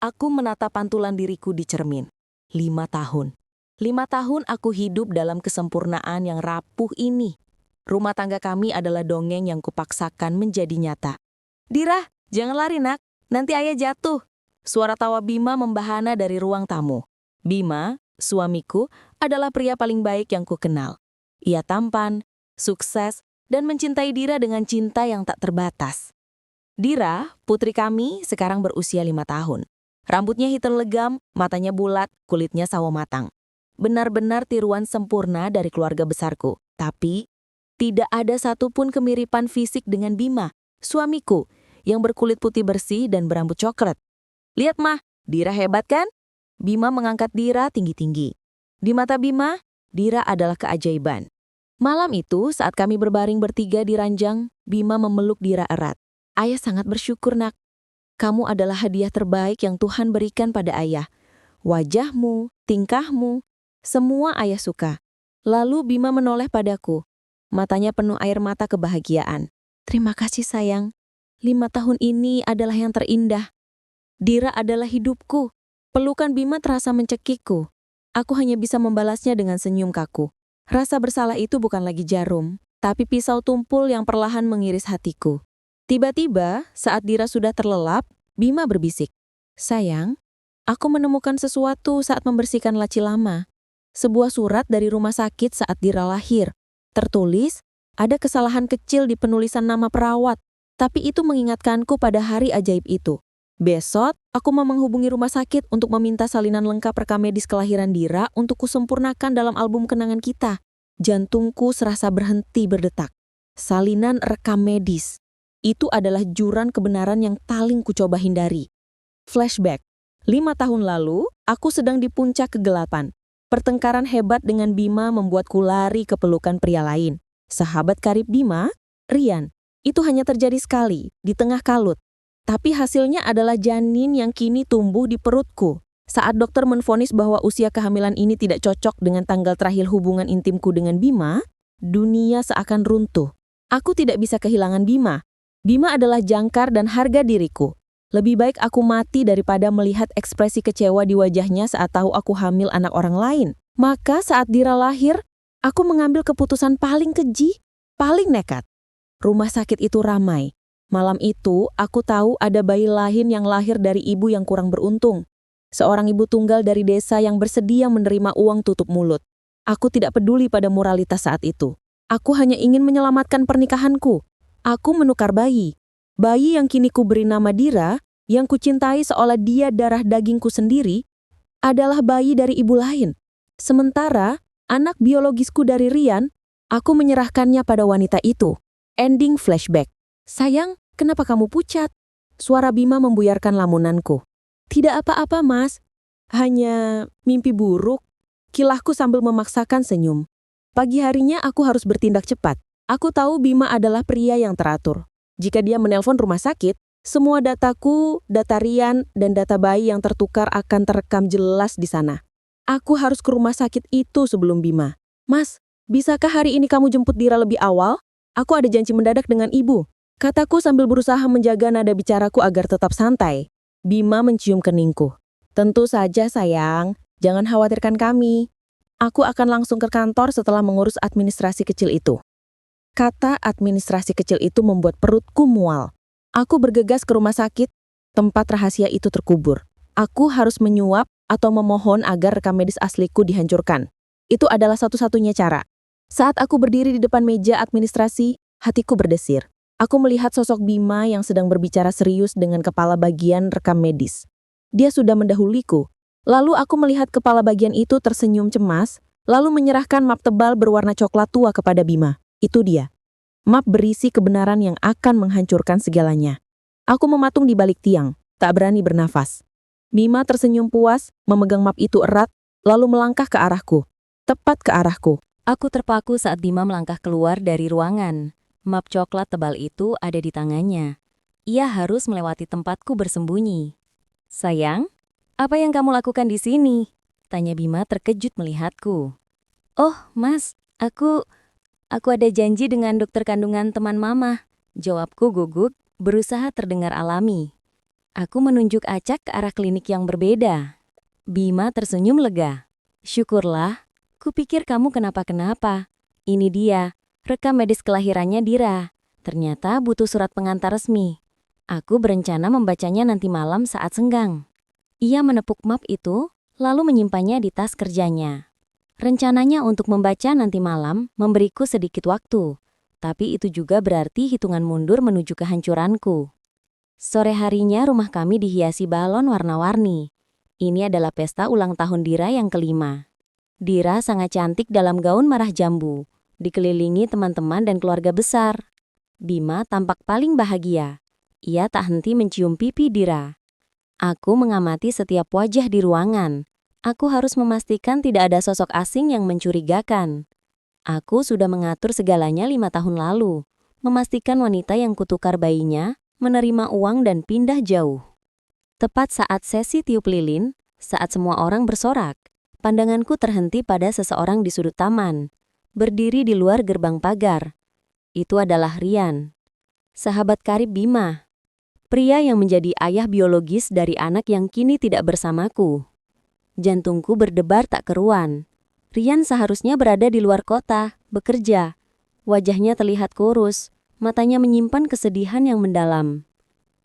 Aku menata pantulan diriku di cermin. 5 tahun. 5 tahun aku hidup dalam kesempurnaan yang rapuh ini. Rumah tangga kami adalah dongeng yang kupaksakan menjadi nyata. Dira, jangan lari nak, nanti ayah jatuh. Suara tawa Bima membahana dari ruang tamu. Bima, suamiku, adalah pria paling baik yang kukenal. Ia tampan, sukses, dan mencintai Dira dengan cinta yang tak terbatas. Dira, putri kami, sekarang berusia 5 tahun. Rambutnya hitam legam, matanya bulat, kulitnya sawo matang. Benar-benar tiruan sempurna dari keluarga besarku. Tapi, tidak ada satupun kemiripan fisik dengan Bima, suamiku, yang berkulit putih bersih dan berambut coklat. Lihat mah, Dira hebat kan? Bima mengangkat Dira tinggi-tinggi. Di mata Bima, Dira adalah keajaiban. Malam itu, saat kami berbaring bertiga di ranjang, Bima memeluk Dira erat. Ayah sangat bersyukur nak. Kamu adalah hadiah terbaik yang Tuhan berikan pada ayah. Wajahmu, tingkahmu, semua ayah suka. Lalu Bima menoleh padaku. Matanya penuh air mata kebahagiaan. Terima kasih sayang. 5 tahun ini adalah yang terindah. Dira adalah hidupku. Pelukan Bima terasa mencekikku. Aku hanya bisa membalasnya dengan senyum kaku. Rasa bersalah itu bukan lagi jarum, tapi pisau tumpul yang perlahan mengiris hatiku. Tiba-tiba, saat Dira sudah terlelap, Bima berbisik. Sayang, aku menemukan sesuatu saat membersihkan laci lama. Sebuah surat dari rumah sakit saat Dira lahir. Tertulis, ada kesalahan kecil di penulisan nama perawat, tapi itu mengingatkanku pada hari ajaib itu. Besok, aku mau menghubungi rumah sakit untuk meminta salinan lengkap rekam medis kelahiran Dira untuk kusempurnakan dalam album kenangan kita. Jantungku serasa berhenti berdetak. Salinan rekam medis. Itu adalah jurang kebenaran yang paling kucoba hindari. Flashback. 5 tahun lalu, aku sedang di puncak kegelapan. Pertengkaran hebat dengan Bima membuatku lari ke pelukan pria lain. Sahabat karib Bima, Rian. Itu hanya terjadi sekali, di tengah kalut. Tapi hasilnya adalah janin yang kini tumbuh di perutku. Saat dokter menvonis bahwa usia kehamilan ini tidak cocok dengan tanggal terakhir hubungan intimku dengan Bima, dunia seakan runtuh. Aku tidak bisa kehilangan Bima. Bima adalah jangkar dan harga diriku. Lebih baik aku mati daripada melihat ekspresi kecewa di wajahnya saat tahu aku hamil anak orang lain. Maka saat Dira lahir, aku mengambil keputusan paling keji, paling nekat. Rumah sakit itu ramai. Malam itu, aku tahu ada bayi lain yang lahir dari ibu yang kurang beruntung. Seorang ibu tunggal dari desa yang bersedia menerima uang tutup mulut. Aku tidak peduli pada moralitas saat itu. Aku hanya ingin menyelamatkan pernikahanku. Aku menukar bayi. Bayi yang kini ku beri nama Dira, yang kucintai seolah dia darah dagingku sendiri, adalah bayi dari ibu lain. Sementara, anak biologisku dari Rian, aku menyerahkannya pada wanita itu. Ending flashback. Sayang, kenapa kamu pucat? Suara Bima membuyarkan lamunanku. Tidak apa-apa, Mas. Hanya mimpi buruk. Kilahku sambil memaksakan senyum. Pagi harinya aku harus bertindak cepat. Aku tahu Bima adalah pria yang teratur. Jika dia menelpon rumah sakit, semua dataku, data Rian, dan data bayi yang tertukar akan terekam jelas di sana. Aku harus ke rumah sakit itu sebelum Bima. Mas, bisakah hari ini kamu jemput Dira lebih awal? Aku ada janji mendadak dengan ibu. Kataku sambil berusaha menjaga nada bicaraku agar tetap santai. Bima mencium keningku. Tentu saja sayang, jangan khawatirkan kami. Aku akan langsung ke kantor setelah mengurus administrasi kecil itu. Kata administrasi kecil itu membuat perutku mual. Aku bergegas ke rumah sakit, tempat rahasia itu terkubur. Aku harus menyuap atau memohon agar rekam medis asliku dihancurkan. Itu adalah satu-satunya cara. Saat aku berdiri di depan meja administrasi, hatiku berdesir. Aku melihat sosok Bima yang sedang berbicara serius dengan kepala bagian rekam medis. Dia sudah mendahuliku. Lalu aku melihat kepala bagian itu tersenyum cemas, lalu menyerahkan map tebal berwarna coklat tua kepada Bima. Itu dia. Map berisi kebenaran yang akan menghancurkan segalanya. Aku mematung di balik tiang, tak berani bernafas. Bima tersenyum puas, memegang map itu erat, lalu melangkah ke arahku. Tepat ke arahku. Aku terpaku saat Bima melangkah keluar dari ruangan. Map coklat tebal itu ada di tangannya. Ia harus melewati tempatku bersembunyi. Sayang, apa yang kamu lakukan di sini? Tanya Bima terkejut melihatku. Oh, Mas, Aku ada janji dengan dokter kandungan teman Mama. Jawabku gugup, berusaha terdengar alami. Aku menunjuk acak ke arah klinik yang berbeda. Bima tersenyum lega. Syukurlah, kupikir kamu kenapa-kenapa. Ini dia, rekam medis kelahirannya Dira. Ternyata butuh surat pengantar resmi. Aku berencana membacanya nanti malam saat senggang. Ia menepuk map itu, lalu menyimpannya di tas kerjanya. Rencananya untuk membaca nanti malam memberiku sedikit waktu. Tapi itu juga berarti hitungan mundur menuju kehancuranku. Sore harinya rumah kami dihiasi balon warna-warni. Ini adalah pesta ulang tahun Dira yang kelima. Dira sangat cantik dalam gaun merah jambu, dikelilingi teman-teman dan keluarga besar. Bima tampak paling bahagia. Ia tak henti mencium pipi Dira. Aku mengamati setiap wajah di ruangan. Aku harus memastikan tidak ada sosok asing yang mencurigakan. Aku sudah mengatur segalanya 5 tahun lalu. Memastikan wanita yang kutukar bayinya menerima uang dan pindah jauh. Tepat saat sesi tiup lilin, saat semua orang bersorak, pandanganku terhenti pada seseorang di sudut taman, berdiri di luar gerbang pagar. Itu adalah Rian, sahabat karib Bima, pria yang menjadi ayah biologis dari anak yang kini tidak bersamaku. Jantungku berdebar tak keruan. Rian seharusnya berada di luar kota, bekerja. Wajahnya terlihat kurus, matanya menyimpan kesedihan yang mendalam.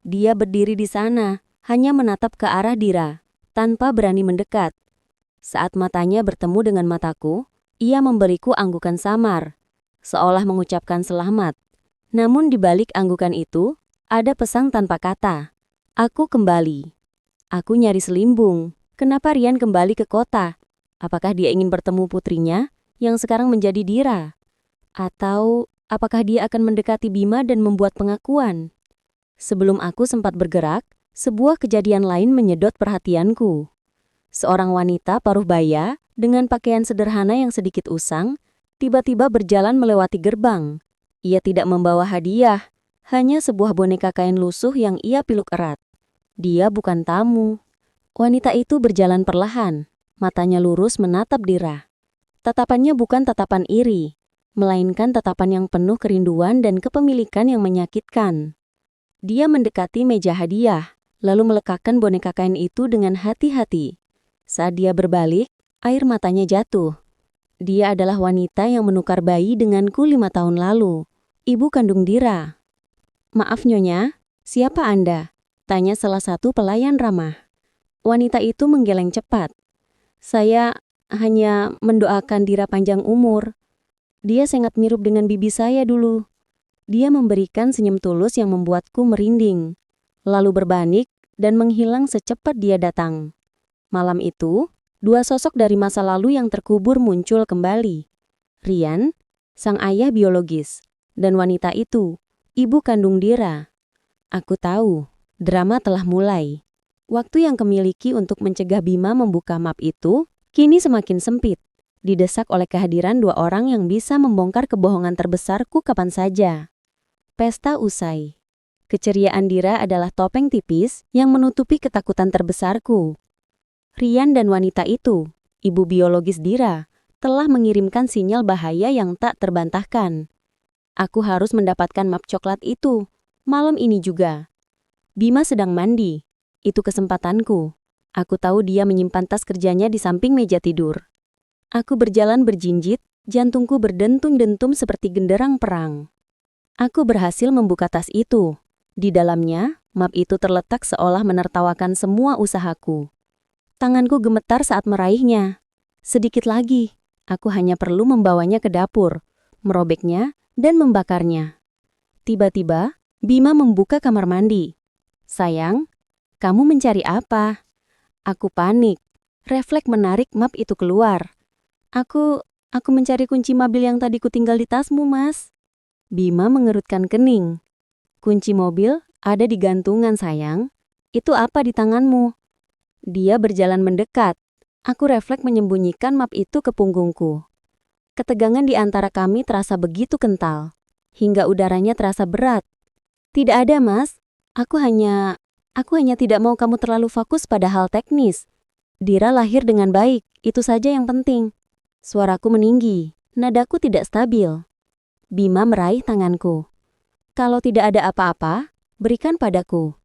Dia berdiri di sana, hanya menatap ke arah Dira, tanpa berani mendekat. Saat matanya bertemu dengan mataku, ia memberiku anggukan samar, seolah mengucapkan selamat. Namun di balik anggukan itu, ada pesan tanpa kata. Aku kembali. Aku nyaris limbung. Kenapa Rian kembali ke kota? Apakah dia ingin bertemu putrinya, yang sekarang menjadi Dira? Atau apakah dia akan mendekati Bima dan membuat pengakuan? Sebelum aku sempat bergerak, sebuah kejadian lain menyedot perhatianku. Seorang wanita paruh baya, dengan pakaian sederhana yang sedikit usang, tiba-tiba berjalan melewati gerbang. Ia tidak membawa hadiah, hanya sebuah boneka kain lusuh yang ia piluk erat. Dia bukan tamu. Wanita itu berjalan perlahan, matanya lurus menatap Dira. Tatapannya bukan tatapan iri, melainkan tatapan yang penuh kerinduan dan kepemilikan yang menyakitkan. Dia mendekati meja hadiah, lalu meletakkan boneka kain itu dengan hati-hati. Saat dia berbalik, air matanya jatuh. Dia adalah wanita yang menukar bayi denganku 5 tahun lalu, ibu kandung Dira. Maaf Nyonya, siapa Anda? Tanya salah satu pelayan ramah. Wanita itu menggeleng cepat. Saya hanya mendoakan Dira panjang umur. Dia sangat mirip dengan bibi saya dulu. Dia memberikan senyum tulus yang membuatku merinding, lalu berbalik dan menghilang secepat dia datang. Malam itu, 2 sosok dari masa lalu yang terkubur muncul kembali. Rian, sang ayah biologis, dan wanita itu, ibu kandung Dira. Aku tahu, drama telah mulai. Waktu yang kumiliki untuk mencegah Bima membuka map itu, kini semakin sempit. Didesak oleh kehadiran 2 orang yang bisa membongkar kebohongan terbesarku kapan saja. Pesta usai. Keceriaan Dira adalah topeng tipis yang menutupi ketakutan terbesarku. Rian dan wanita itu, ibu biologis Dira, telah mengirimkan sinyal bahaya yang tak terbantahkan. Aku harus mendapatkan map coklat itu, malam ini juga. Bima sedang mandi. Itu kesempatanku. Aku tahu dia menyimpan tas kerjanya di samping meja tidur. Aku berjalan berjinjit, jantungku berdentum-dentum seperti genderang perang. Aku berhasil membuka tas itu. Di dalamnya, map itu terletak seolah menertawakan semua usahaku. Tanganku gemetar saat meraihnya. Sedikit lagi, aku hanya perlu membawanya ke dapur, merobeknya, dan membakarnya. Tiba-tiba, Bima membuka kamar mandi. Sayang, kamu mencari apa? Aku panik. Refleks menarik map itu keluar. Aku mencari kunci mobil yang tadi kutinggal di tasmu, Mas. Bima mengerutkan kening. Kunci mobil ada di gantungan, sayang. Itu apa di tanganmu? Dia berjalan mendekat. Aku refleks menyembunyikan map itu ke punggungku. Ketegangan di antara kami terasa begitu kental, hingga udaranya terasa berat. Tidak ada, Mas. Aku hanya tidak mau kamu terlalu fokus pada hal teknis. Dira lahir dengan baik, itu saja yang penting. Suaraku meninggi, nadaku tidak stabil. Bima meraih tanganku. Kalau tidak ada apa-apa, berikan padaku.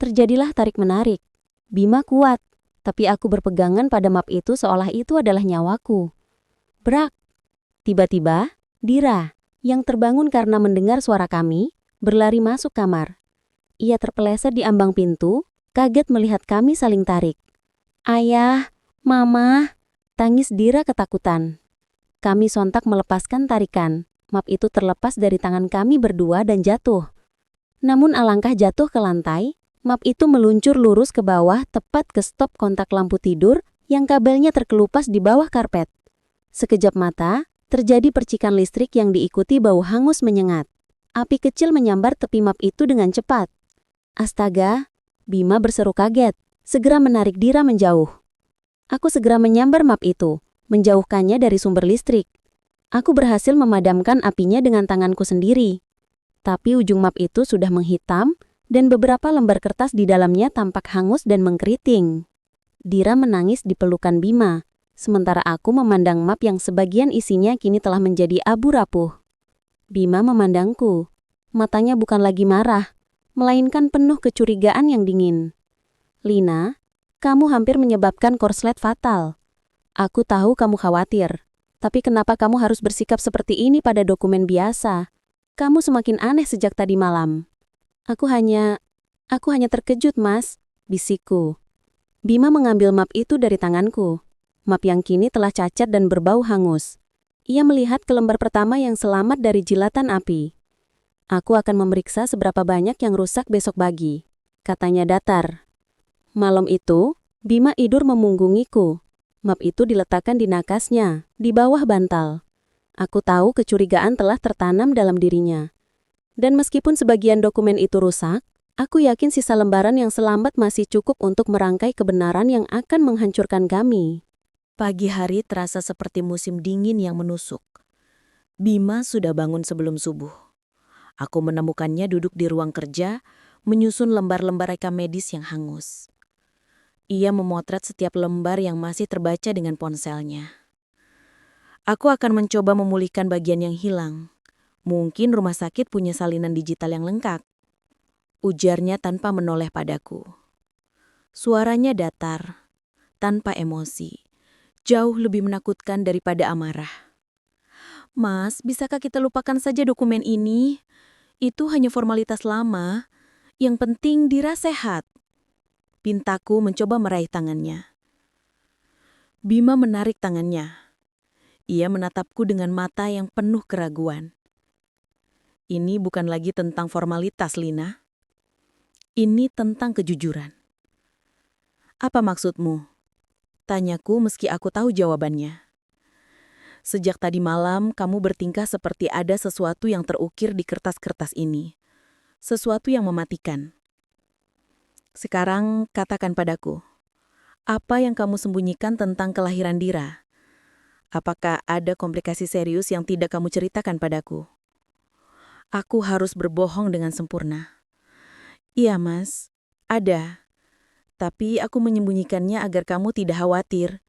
Terjadilah tarik-menarik. Bima kuat, tapi aku berpegangan pada map itu seolah itu adalah nyawaku. Brak! Tiba-tiba, Dira, yang terbangun karena mendengar suara kami, berlari masuk kamar. Ia terpeleset di ambang pintu, kaget melihat kami saling tarik. Ayah, Mama, tangis Dira ketakutan. Kami sontak melepaskan tarikan. Map itu terlepas dari tangan kami berdua dan jatuh. Namun alangkah jatuh ke lantai, map itu meluncur lurus ke bawah tepat ke stop kontak lampu tidur yang kabelnya terkelupas di bawah karpet. Sekejap mata, terjadi percikan listrik yang diikuti bau hangus menyengat. Api kecil menyambar tepi map itu dengan cepat. Astaga, Bima berseru kaget, segera menarik Dira menjauh. Aku segera menyambar map itu, menjauhkannya dari sumber listrik. Aku berhasil memadamkan apinya dengan tanganku sendiri. Tapi ujung map itu sudah menghitam, dan beberapa lembar kertas di dalamnya tampak hangus dan mengkeriting. Dira menangis di pelukan Bima, sementara aku memandang map yang sebagian isinya kini telah menjadi abu rapuh. Bima memandangku. Matanya bukan lagi marah, melainkan penuh kecurigaan yang dingin. Lina, kamu hampir menyebabkan korslet fatal. Aku tahu kamu khawatir, tapi kenapa kamu harus bersikap seperti ini pada dokumen biasa? Kamu semakin aneh sejak tadi malam. Aku hanya terkejut, Mas, bisikku. Bima mengambil map itu dari tanganku. Map yang kini telah cacat dan berbau hangus. Ia melihat ke lembar pertama yang selamat dari jilatan api. Aku akan memeriksa seberapa banyak yang rusak besok pagi, katanya datar. Malam itu, Bima tidur memunggungiku. Map itu diletakkan di nakasnya, di bawah bantal. Aku tahu kecurigaan telah tertanam dalam dirinya. Dan meskipun sebagian dokumen itu rusak, aku yakin sisa lembaran yang selamat masih cukup untuk merangkai kebenaran yang akan menghancurkan kami. Pagi hari terasa seperti musim dingin yang menusuk. Bima sudah bangun sebelum subuh. Aku menemukannya duduk di ruang kerja, menyusun lembar-lembar rekam medis yang hangus. Ia memotret setiap lembar yang masih terbaca dengan ponselnya. Aku akan mencoba memulihkan bagian yang hilang. Mungkin rumah sakit punya salinan digital yang lengkap. Ujarnya tanpa menoleh padaku. Suaranya datar, tanpa emosi. Jauh lebih menakutkan daripada amarah. Mas, bisakah kita lupakan saja dokumen ini? Itu hanya formalitas lama. Yang penting Dira sehat. Pintaku mencoba meraih tangannya. Bima menarik tangannya. Ia menatapku dengan mata yang penuh keraguan. Ini bukan lagi tentang formalitas, Lina. Ini tentang kejujuran. Apa maksudmu? Tanyaku meski aku tahu jawabannya. Sejak tadi malam, kamu bertingkah seperti ada sesuatu yang terukir di kertas-kertas ini. Sesuatu yang mematikan. Sekarang katakan padaku, apa yang kamu sembunyikan tentang kelahiran Dira? Apakah ada komplikasi serius yang tidak kamu ceritakan padaku? Aku harus berbohong dengan sempurna. Iya, Mas, ada. Tapi aku menyembunyikannya agar kamu tidak khawatir.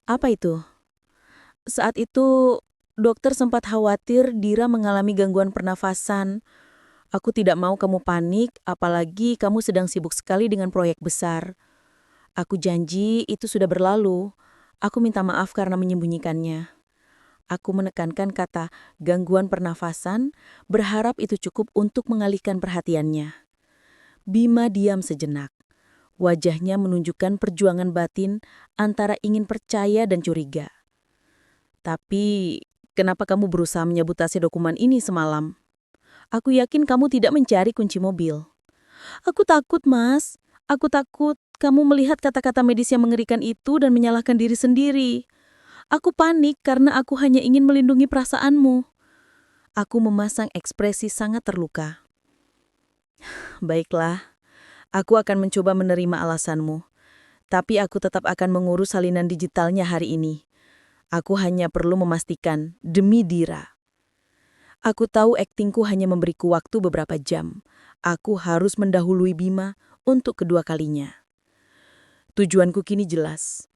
Apa itu? Saat itu, dokter sempat khawatir Dira mengalami gangguan pernafasan. Aku tidak mau kamu panik, apalagi kamu sedang sibuk sekali dengan proyek besar. Aku janji itu sudah berlalu. Aku minta maaf karena menyembunyikannya. Aku menekankan kata gangguan pernafasan, berharap itu cukup untuk mengalihkan perhatiannya. Bima diam sejenak. Wajahnya menunjukkan perjuangan batin antara ingin percaya dan curiga. Tapi, kenapa kamu berusaha menyabotase dokumen ini semalam? Aku yakin kamu tidak mencari kunci mobil. Aku takut, Mas. Aku takut kamu melihat kata-kata medis yang mengerikan itu dan menyalahkan diri sendiri. Aku panik karena aku hanya ingin melindungi perasaanmu. Aku memasang ekspresi sangat terluka. Baiklah, aku akan mencoba menerima alasanmu. Tapi aku tetap akan mengurus salinan digitalnya hari ini. Aku hanya perlu memastikan demi Dira. Aku tahu aktingku hanya memberiku waktu beberapa jam. Aku harus mendahului Bima untuk kedua kalinya. Tujuanku kini jelas.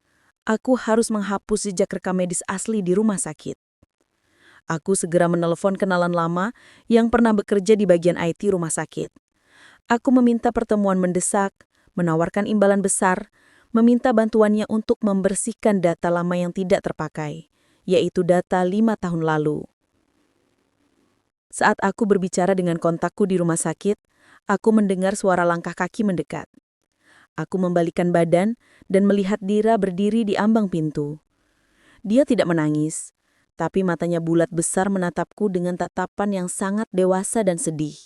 Aku harus menghapus jejak rekam medis asli di rumah sakit. Aku segera menelepon kenalan lama yang pernah bekerja di bagian IT rumah sakit. Aku meminta pertemuan mendesak, menawarkan imbalan besar, meminta bantuannya untuk membersihkan data lama yang tidak terpakai, yaitu data 5 tahun lalu. Saat aku berbicara dengan kontakku di rumah sakit, aku mendengar suara langkah kaki mendekat. Aku membalikkan badan dan melihat Dira berdiri di ambang pintu. Dia tidak menangis, tapi matanya bulat besar menatapku dengan tatapan yang sangat dewasa dan sedih.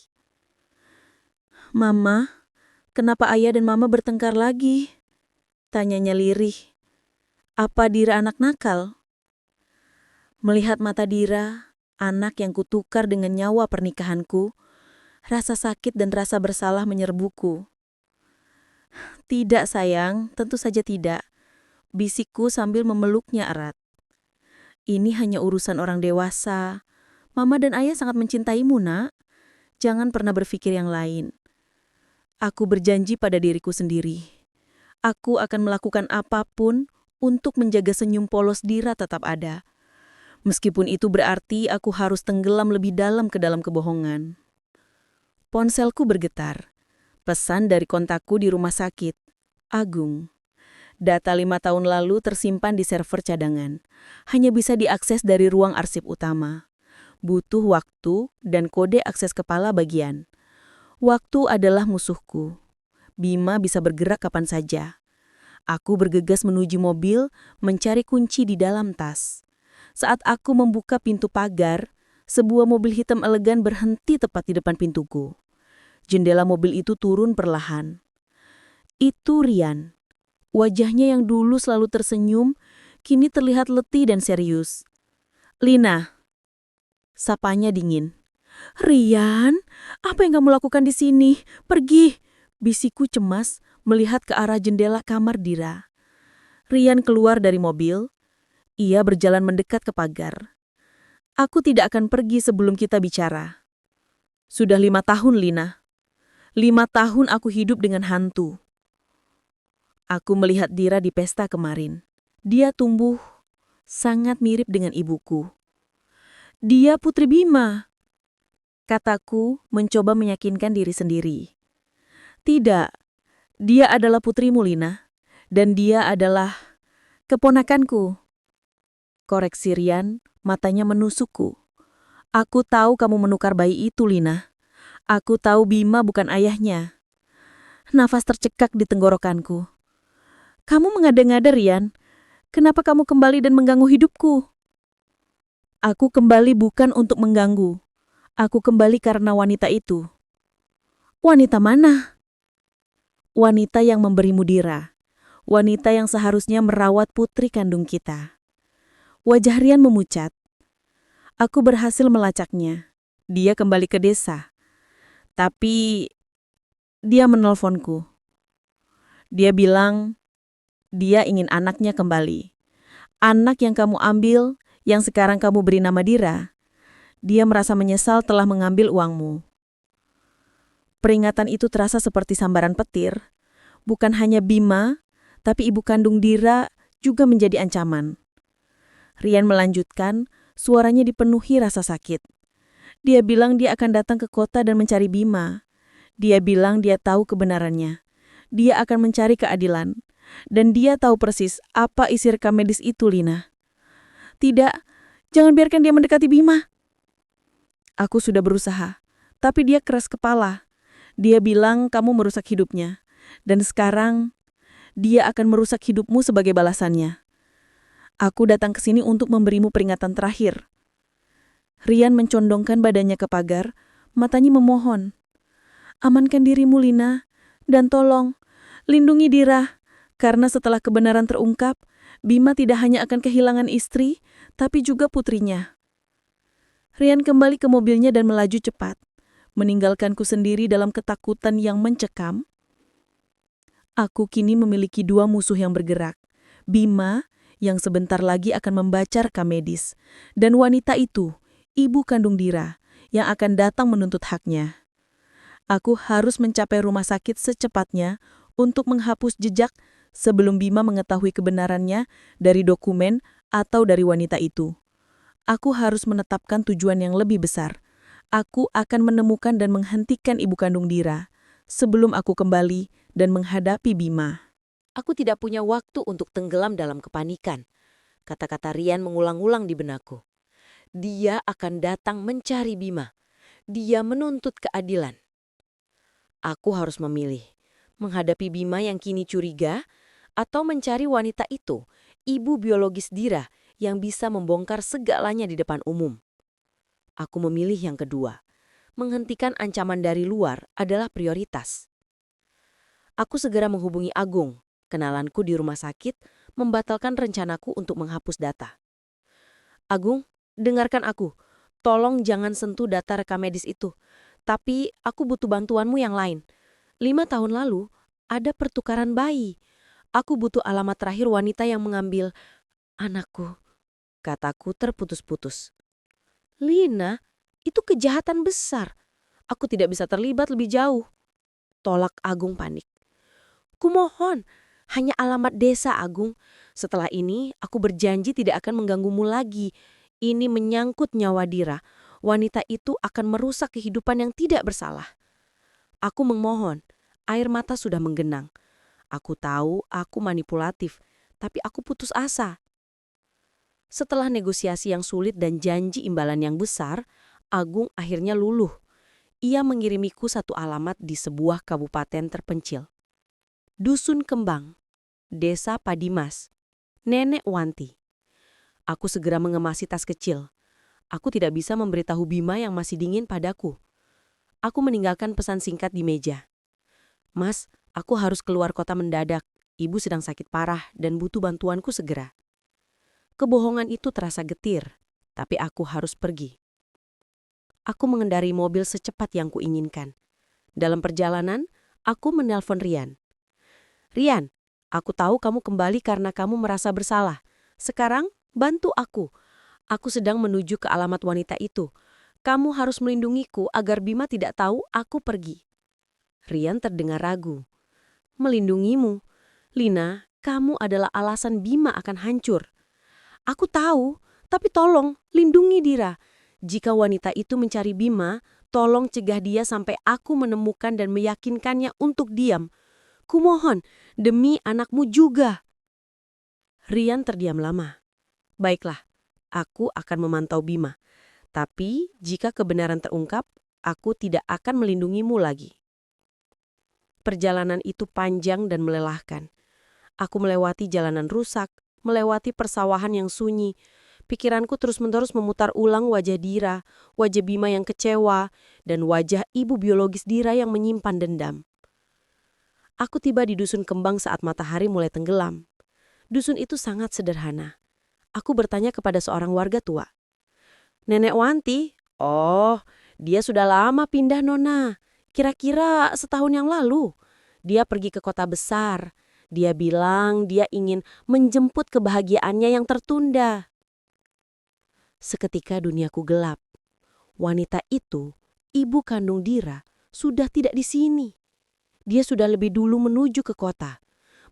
"Mama, kenapa ayah dan mama bertengkar lagi?" tanyanya lirih. "Apa Dira anak nakal?" Melihat mata Dira, anak yang kutukar dengan nyawa pernikahanku, rasa sakit dan rasa bersalah menyerbuku. "Tidak sayang, tentu saja tidak," bisikku sambil memeluknya erat. "Ini hanya urusan orang dewasa. Mama dan ayah sangat mencintaimu, nak. Jangan pernah berpikir yang lain." Aku berjanji pada diriku sendiri. Aku akan melakukan apapun untuk menjaga senyum polos Dira tetap ada. Meskipun itu berarti aku harus tenggelam lebih dalam ke dalam kebohongan. Ponselku bergetar. Pesan dari kontakku di rumah sakit. Agung. Data 5 tahun lalu tersimpan di server cadangan. Hanya bisa diakses dari ruang arsip utama. Butuh waktu dan kode akses kepala bagian. Waktu adalah musuhku. Bima bisa bergerak kapan saja. Aku bergegas menuju mobil, mencari kunci di dalam tas. Saat aku membuka pintu pagar, sebuah mobil hitam elegan berhenti tepat di depan pintuku. Jendela mobil itu turun perlahan. Itu Rian. Wajahnya yang dulu selalu tersenyum, kini terlihat letih dan serius. "Lina," sapanya dingin. "Rian, apa yang kamu lakukan di sini? Pergi!" bisikku cemas melihat ke arah jendela kamar Dira. Rian keluar dari mobil. Ia berjalan mendekat ke pagar. "Aku tidak akan pergi sebelum kita bicara." "Sudah 5 tahun, Lina. 5 tahun aku hidup dengan hantu." Aku melihat Dira di pesta kemarin. Dia tumbuh sangat mirip dengan ibuku. "Dia Putri Bima," kataku mencoba meyakinkan diri sendiri. "Tidak, dia adalah putrimu, Lina. Dan dia adalah keponakanku." Koreksi Rian, matanya menusukku. "Aku tahu kamu menukar bayi itu, Lina. Aku tahu Bima bukan ayahnya." Nafas tercekak di tenggorokanku. "Kamu mengada-ngada, Rian. Kenapa kamu kembali dan mengganggu hidupku?" "Aku kembali bukan untuk mengganggu. Aku kembali karena wanita itu." "Wanita mana?" "Wanita yang memberimu Dira. Wanita yang seharusnya merawat putri kandung kita." Wajah Rian memucat. Aku berhasil melacaknya. Dia kembali ke desa. Tapi dia menelponku. Dia bilang dia ingin anaknya kembali. Anak yang kamu ambil, yang sekarang kamu beri nama Dira. Dia merasa menyesal telah mengambil uangmu. Peringatan itu terasa seperti sambaran petir. Bukan hanya Bima, tapi ibu kandung Dira juga menjadi ancaman. Rian melanjutkan, suaranya dipenuhi rasa sakit. Dia bilang dia akan datang ke kota dan mencari Bima. Dia bilang dia tahu kebenarannya. Dia akan mencari keadilan. Dan dia tahu persis apa isi rekam medis itu, Lina. "Tidak, jangan biarkan dia mendekati Bima." Aku sudah berusaha, tapi dia keras kepala. Dia bilang kamu merusak hidupnya. Dan sekarang, dia akan merusak hidupmu sebagai balasannya. Aku datang ke sini untuk memberimu peringatan terakhir. Rian mencondongkan badannya ke pagar, matanya memohon. "Amankan dirimu, Lina. Dan tolong, lindungi Dira. Karena setelah kebenaran terungkap, Bima tidak hanya akan kehilangan istri, tapi juga putrinya." Rian kembali ke mobilnya dan melaju cepat, meninggalkanku sendiri dalam ketakutan yang mencekam. Aku kini memiliki 2 musuh yang bergerak. Bima, yang sebentar lagi akan membaca rekam medis, dan wanita itu, ibu kandung Dira, yang akan datang menuntut haknya. Aku harus mencapai rumah sakit secepatnya untuk menghapus jejak sebelum Bima mengetahui kebenarannya dari dokumen atau dari wanita itu. Aku harus menetapkan tujuan yang lebih besar. Aku akan menemukan dan menghentikan ibu kandung Dira sebelum aku kembali dan menghadapi Bima. Aku tidak punya waktu untuk tenggelam dalam kepanikan. Kata-kata Rian mengulang-ulang di benakku. Dia akan datang mencari Bima. Dia menuntut keadilan. Aku harus memilih, menghadapi Bima yang kini curiga, atau mencari wanita itu, ibu biologis Dira, yang bisa membongkar segalanya di depan umum. Aku memilih yang kedua. Menghentikan ancaman dari luar adalah prioritas. Aku segera menghubungi Agung, kenalanku di rumah sakit, membatalkan rencanaku untuk menghapus data. Agung, dengarkan aku. Tolong jangan sentuh data rekam medis itu. Tapi aku butuh bantuanmu yang lain. 5 tahun lalu, ada pertukaran bayi. Aku butuh alamat terakhir wanita yang mengambil anakku. Kataku terputus-putus. Lina, itu kejahatan besar. Aku tidak bisa terlibat lebih jauh. Tolak Agung panik. Kumohon, hanya alamat desa Agung. Setelah ini, aku berjanji tidak akan mengganggumu lagi. Ini menyangkut nyawa Dira. Wanita itu akan merusak kehidupan yang tidak bersalah. Aku memohon, air mata sudah menggenang. Aku tahu aku manipulatif, tapi aku putus asa. Setelah negosiasi yang sulit dan janji imbalan yang besar, Agung akhirnya luluh. Ia mengirimiku satu alamat di sebuah kabupaten terpencil. Dusun Kembang, Desa Padimas, Nenek Wanti. Aku segera mengemasi tas kecil. Aku tidak bisa memberitahu Bima yang masih dingin padaku. Aku meninggalkan pesan singkat di meja. Mas, aku harus keluar kota mendadak. Ibu sedang sakit parah dan butuh bantuanku segera. Kebohongan itu terasa getir, tapi aku harus pergi. Aku mengendarai mobil secepat yang kuinginkan. Dalam perjalanan, aku menelpon Rian. Rian, aku tahu kamu kembali karena kamu merasa bersalah. Sekarang, bantu aku. Aku sedang menuju ke alamat wanita itu. Kamu harus melindungiku agar Bima tidak tahu aku pergi. Rian terdengar ragu. Melindungimu? Lina, kamu adalah alasan Bima akan hancur. Aku tahu, tapi tolong, lindungi Dira. Jika wanita itu mencari Bima, tolong cegah dia sampai aku menemukan dan meyakinkannya untuk diam. Kumohon, demi anakmu juga. Rian terdiam lama. Baiklah, aku akan memantau Bima. Tapi jika kebenaran terungkap, aku tidak akan melindungimu lagi. Perjalanan itu panjang dan melelahkan. Aku melewati jalanan rusak, melewati persawahan yang sunyi. Pikiranku terus-menerus memutar ulang wajah Dira, wajah Bima yang kecewa, dan wajah ibu biologis Dira yang menyimpan dendam. Aku tiba di Dusun Kembang saat matahari mulai tenggelam. Dusun itu sangat sederhana. Aku bertanya kepada seorang warga tua. Nenek Wanti? Oh, dia sudah lama pindah Nona. Kira-kira setahun yang lalu. Dia pergi ke kota besar. Dia bilang dia ingin menjemput kebahagiaannya yang tertunda. Seketika duniaku gelap. Wanita itu, ibu kandung Dira, sudah tidak di sini. Dia sudah lebih dulu menuju ke kota.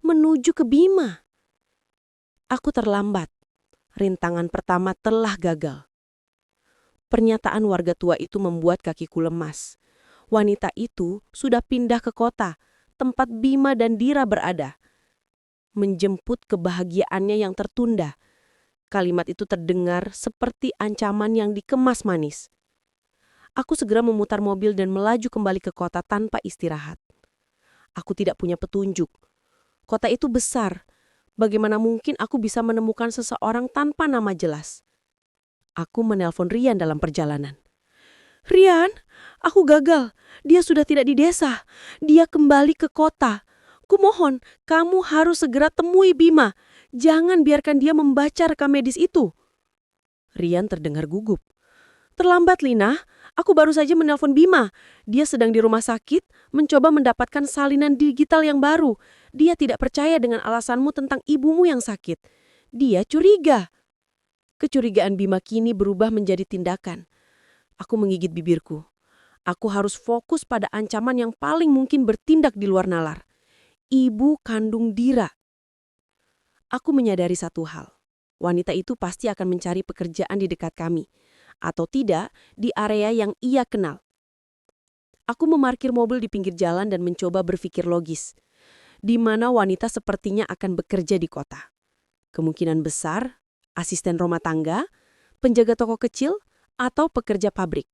Menuju ke Bima. Aku terlambat. Rintangan pertama telah gagal. Pernyataan warga tua itu membuat kakiku lemas. Wanita itu sudah pindah ke kota, tempat Bima dan Dira berada. Menjemput kebahagiaannya yang tertunda. Kalimat itu terdengar seperti ancaman yang dikemas manis. Aku segera memutar mobil dan melaju kembali ke kota tanpa istirahat. Aku tidak punya petunjuk. Kota itu besar. Bagaimana mungkin aku bisa menemukan seseorang tanpa nama jelas? Aku menelpon Rian dalam perjalanan. Rian, aku gagal. Dia sudah tidak di desa. Dia kembali ke kota. Kumohon, kamu harus segera temui Bima. Jangan biarkan dia membaca rekam medis itu. Rian terdengar gugup. Terlambat, Lina. Aku baru saja menelpon Bima. Dia sedang di rumah sakit, mencoba mendapatkan salinan digital yang baru. Dia tidak percaya dengan alasanmu tentang ibumu yang sakit. Dia curiga. Kecurigaan Bima kini berubah menjadi tindakan. Aku menggigit bibirku. Aku harus fokus pada ancaman yang paling mungkin bertindak di luar nalar. Ibu kandung Dira. Aku menyadari satu hal. Wanita itu pasti akan mencari pekerjaan di dekat kami. Atau tidak, di area yang ia kenal. Aku memarkir mobil di pinggir jalan dan mencoba berpikir logis. Di mana wanita sepertinya akan bekerja di kota. Kemungkinan besar, asisten rumah tangga, penjaga toko kecil, atau pekerja pabrik.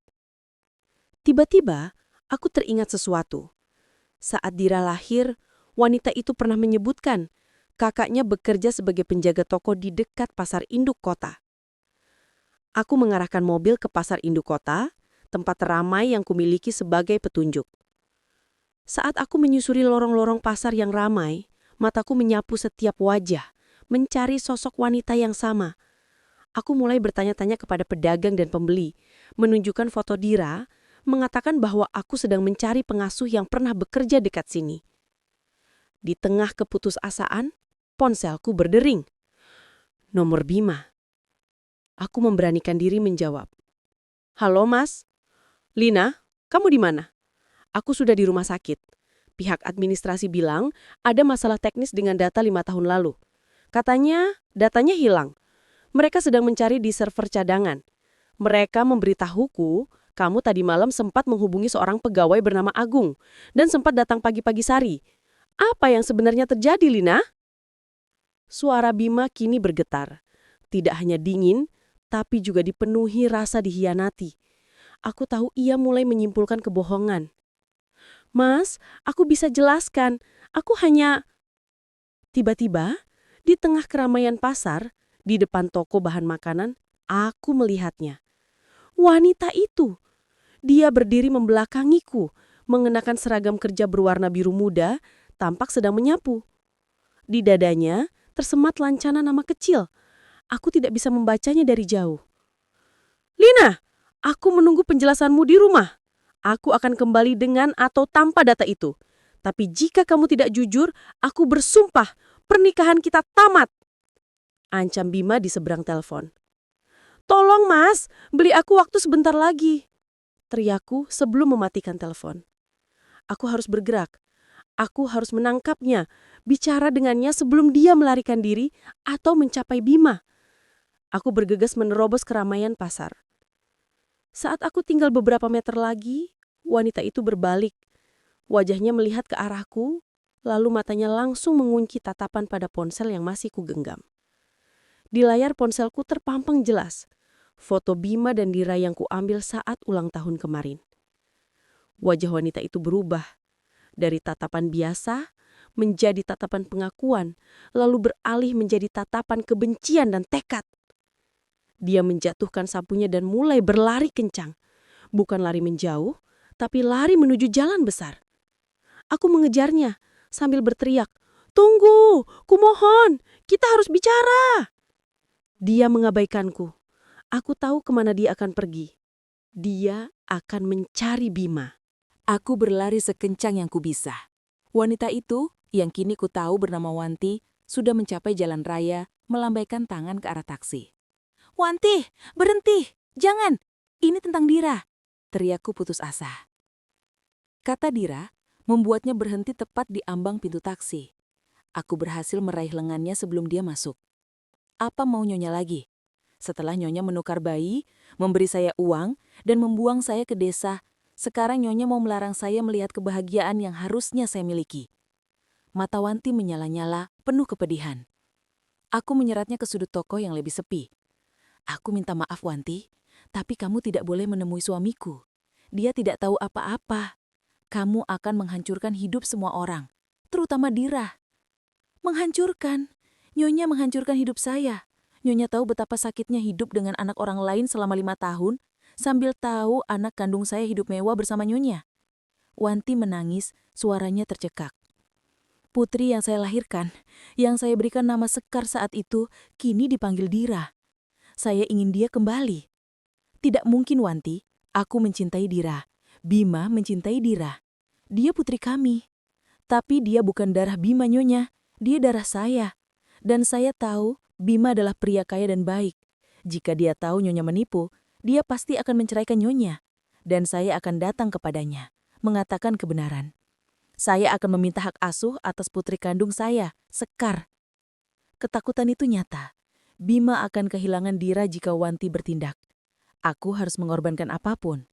Tiba-tiba, aku teringat sesuatu. Saat Dira lahir, wanita itu pernah menyebutkan kakaknya bekerja sebagai penjaga toko di dekat pasar induk kota. Aku mengarahkan mobil ke pasar induk kota, tempat ramai yang kumiliki sebagai petunjuk. Saat aku menyusuri lorong-lorong pasar yang ramai, mataku menyapu setiap wajah, mencari sosok wanita yang sama. Aku mulai bertanya-tanya kepada pedagang dan pembeli, menunjukkan foto Dira, mengatakan bahwa aku sedang mencari pengasuh yang pernah bekerja dekat sini. Di tengah keputusasaan, ponselku berdering. Nomor Bima. Aku memberanikan diri menjawab. Halo Mas. Lina, kamu di mana? Aku sudah di rumah sakit. Pihak administrasi bilang ada masalah teknis dengan data 5 tahun lalu. Katanya datanya hilang. Mereka sedang mencari di server cadangan. Mereka memberitahuku kamu tadi malam sempat menghubungi seorang pegawai bernama Agung dan sempat datang pagi-pagi sari. Apa yang sebenarnya terjadi, Lina? Suara Bima kini bergetar. Tidak hanya dingin, tapi juga dipenuhi rasa dihianati. Aku tahu ia mulai menyimpulkan kebohongan. Mas, aku bisa jelaskan. Aku hanya... Tiba-tiba, di tengah keramaian pasar, di depan toko bahan makanan, aku melihatnya. Wanita itu. Dia berdiri membelakangiku, mengenakan seragam kerja berwarna biru muda, tampak sedang menyapu. Di dadanya, tersemat lancana nama kecil. Aku tidak bisa membacanya dari jauh. Lina, aku menunggu penjelasanmu di rumah. Aku akan kembali dengan atau tanpa data itu. Tapi jika kamu tidak jujur, aku bersumpah pernikahan kita tamat. Ancam Bima di seberang telepon. Tolong Mas, beli aku waktu sebentar lagi. Teriakku sebelum mematikan telepon. Aku harus bergerak. Aku harus menangkapnya, bicara dengannya sebelum dia melarikan diri atau mencapai Bima. Aku bergegas menerobos keramaian pasar. Saat aku tinggal beberapa meter lagi, wanita itu berbalik. Wajahnya melihat ke arahku, lalu matanya langsung mengunci tatapan pada ponsel yang masih kugenggam. Di layar ponselku terpampang jelas foto Bima dan Dira yang kuambil saat ulang tahun kemarin. Wajah wanita itu berubah. Dari tatapan biasa menjadi tatapan pengakuan, lalu beralih menjadi tatapan kebencian dan tekad. Dia menjatuhkan sapunya dan mulai berlari kencang. Bukan lari menjauh, tapi lari menuju jalan besar. Aku mengejarnya sambil berteriak, "Tunggu, kumohon, kita harus bicara." Dia mengabaikanku. Aku tahu kemana dia akan pergi. Dia akan mencari Bima. Aku berlari sekencang yang kubisa. Wanita itu, yang kini ku tahu bernama Wanti, sudah mencapai jalan raya, melambaikan tangan ke arah taksi. Wanti, berhenti, jangan, ini tentang Dira, teriakku putus asa. Kata Dira membuatnya berhenti tepat di ambang pintu taksi. Aku berhasil meraih lengannya sebelum dia masuk. Apa mau Nyonya lagi? Setelah Nyonya menukar bayi, memberi saya uang, dan membuang saya ke desa, sekarang Nyonya mau melarang saya melihat kebahagiaan yang harusnya saya miliki. Mata Wanti menyala-nyala, penuh kepedihan. Aku menyeratnya ke sudut toko yang lebih sepi. Aku minta maaf Wanti, tapi kamu tidak boleh menemui suamiku. Dia tidak tahu apa-apa. Kamu akan menghancurkan hidup semua orang, terutama Dira. Menghancurkan? Nyonya menghancurkan hidup saya. Nyonya tahu betapa sakitnya hidup dengan anak orang lain selama 5 tahun, sambil tahu anak kandung saya hidup mewah bersama Nyonya. Wanti menangis, suaranya tercekak. Putri yang saya lahirkan, yang saya berikan nama Sekar saat itu, kini dipanggil Dira. Saya ingin dia kembali. Tidak mungkin Wanti, aku mencintai Dira. Bima mencintai Dira. Dia putri kami. Tapi dia bukan darah Bima Nyonya, dia darah saya. Dan saya tahu Bima adalah pria kaya dan baik. Jika dia tahu Nyonya menipu, dia pasti akan menceraikan Nyonya. Dan saya akan datang kepadanya, mengatakan kebenaran. Saya akan meminta hak asuh atas putri kandung saya, Sekar. Ketakutan itu nyata. Bima akan kehilangan Dira jika Wanti bertindak. Aku harus mengorbankan apapun.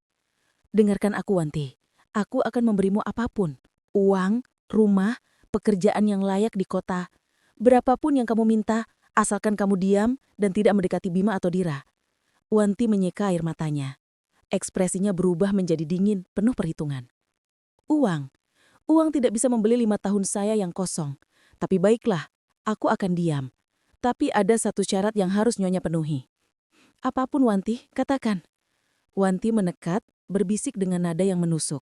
Dengarkan aku, Wanti. Aku akan memberimu apapun. Uang, rumah, pekerjaan yang layak di kota. Berapapun yang kamu minta, asalkan kamu diam dan tidak mendekati Bima atau Dira. Wanti menyeka air matanya. Ekspresinya berubah menjadi dingin, penuh perhitungan. Uang. Uang tidak bisa membeli 5 tahun saya yang kosong. Tapi baiklah, aku akan diam. Tapi ada satu syarat yang harus Nyonya penuhi. Apapun Wanti, katakan. Wanti menekat, berbisik dengan nada yang menusuk.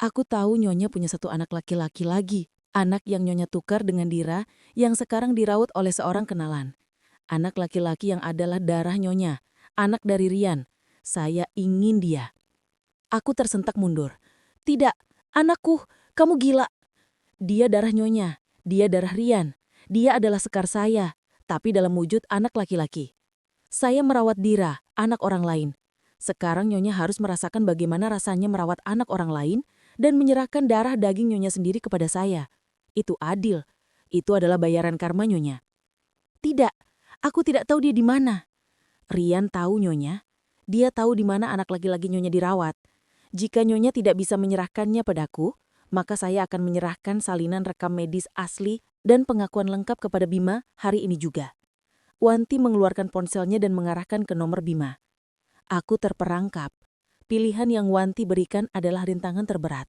Aku tahu Nyonya punya satu anak laki-laki lagi. Anak yang Nyonya tukar dengan Dira yang sekarang dirawat oleh seorang kenalan. Anak laki-laki yang adalah darah Nyonya. Anak dari Rian. Saya ingin dia. Aku tersentak mundur. Tidak, anakku, kamu gila. Dia darah Nyonya. Dia darah Rian. Dia adalah sekar saya, tapi dalam wujud anak laki-laki. Saya merawat Dira, anak orang lain. Sekarang Nyonya harus merasakan bagaimana rasanya merawat anak orang lain dan menyerahkan darah daging Nyonya sendiri kepada saya. Itu adil. Itu adalah bayaran karma Nyonya. Tidak, aku tidak tahu dia di mana. Rian tahu Nyonya. Dia tahu di mana anak laki-laki Nyonya dirawat. Jika Nyonya tidak bisa menyerahkannya padaku, maka saya akan menyerahkan salinan rekam medis asli dan pengakuan lengkap kepada Bima hari ini juga. Wanti mengeluarkan ponselnya dan mengarahkan ke nomor Bima. Aku terperangkap. Pilihan yang Wanti berikan adalah rintangan terberat.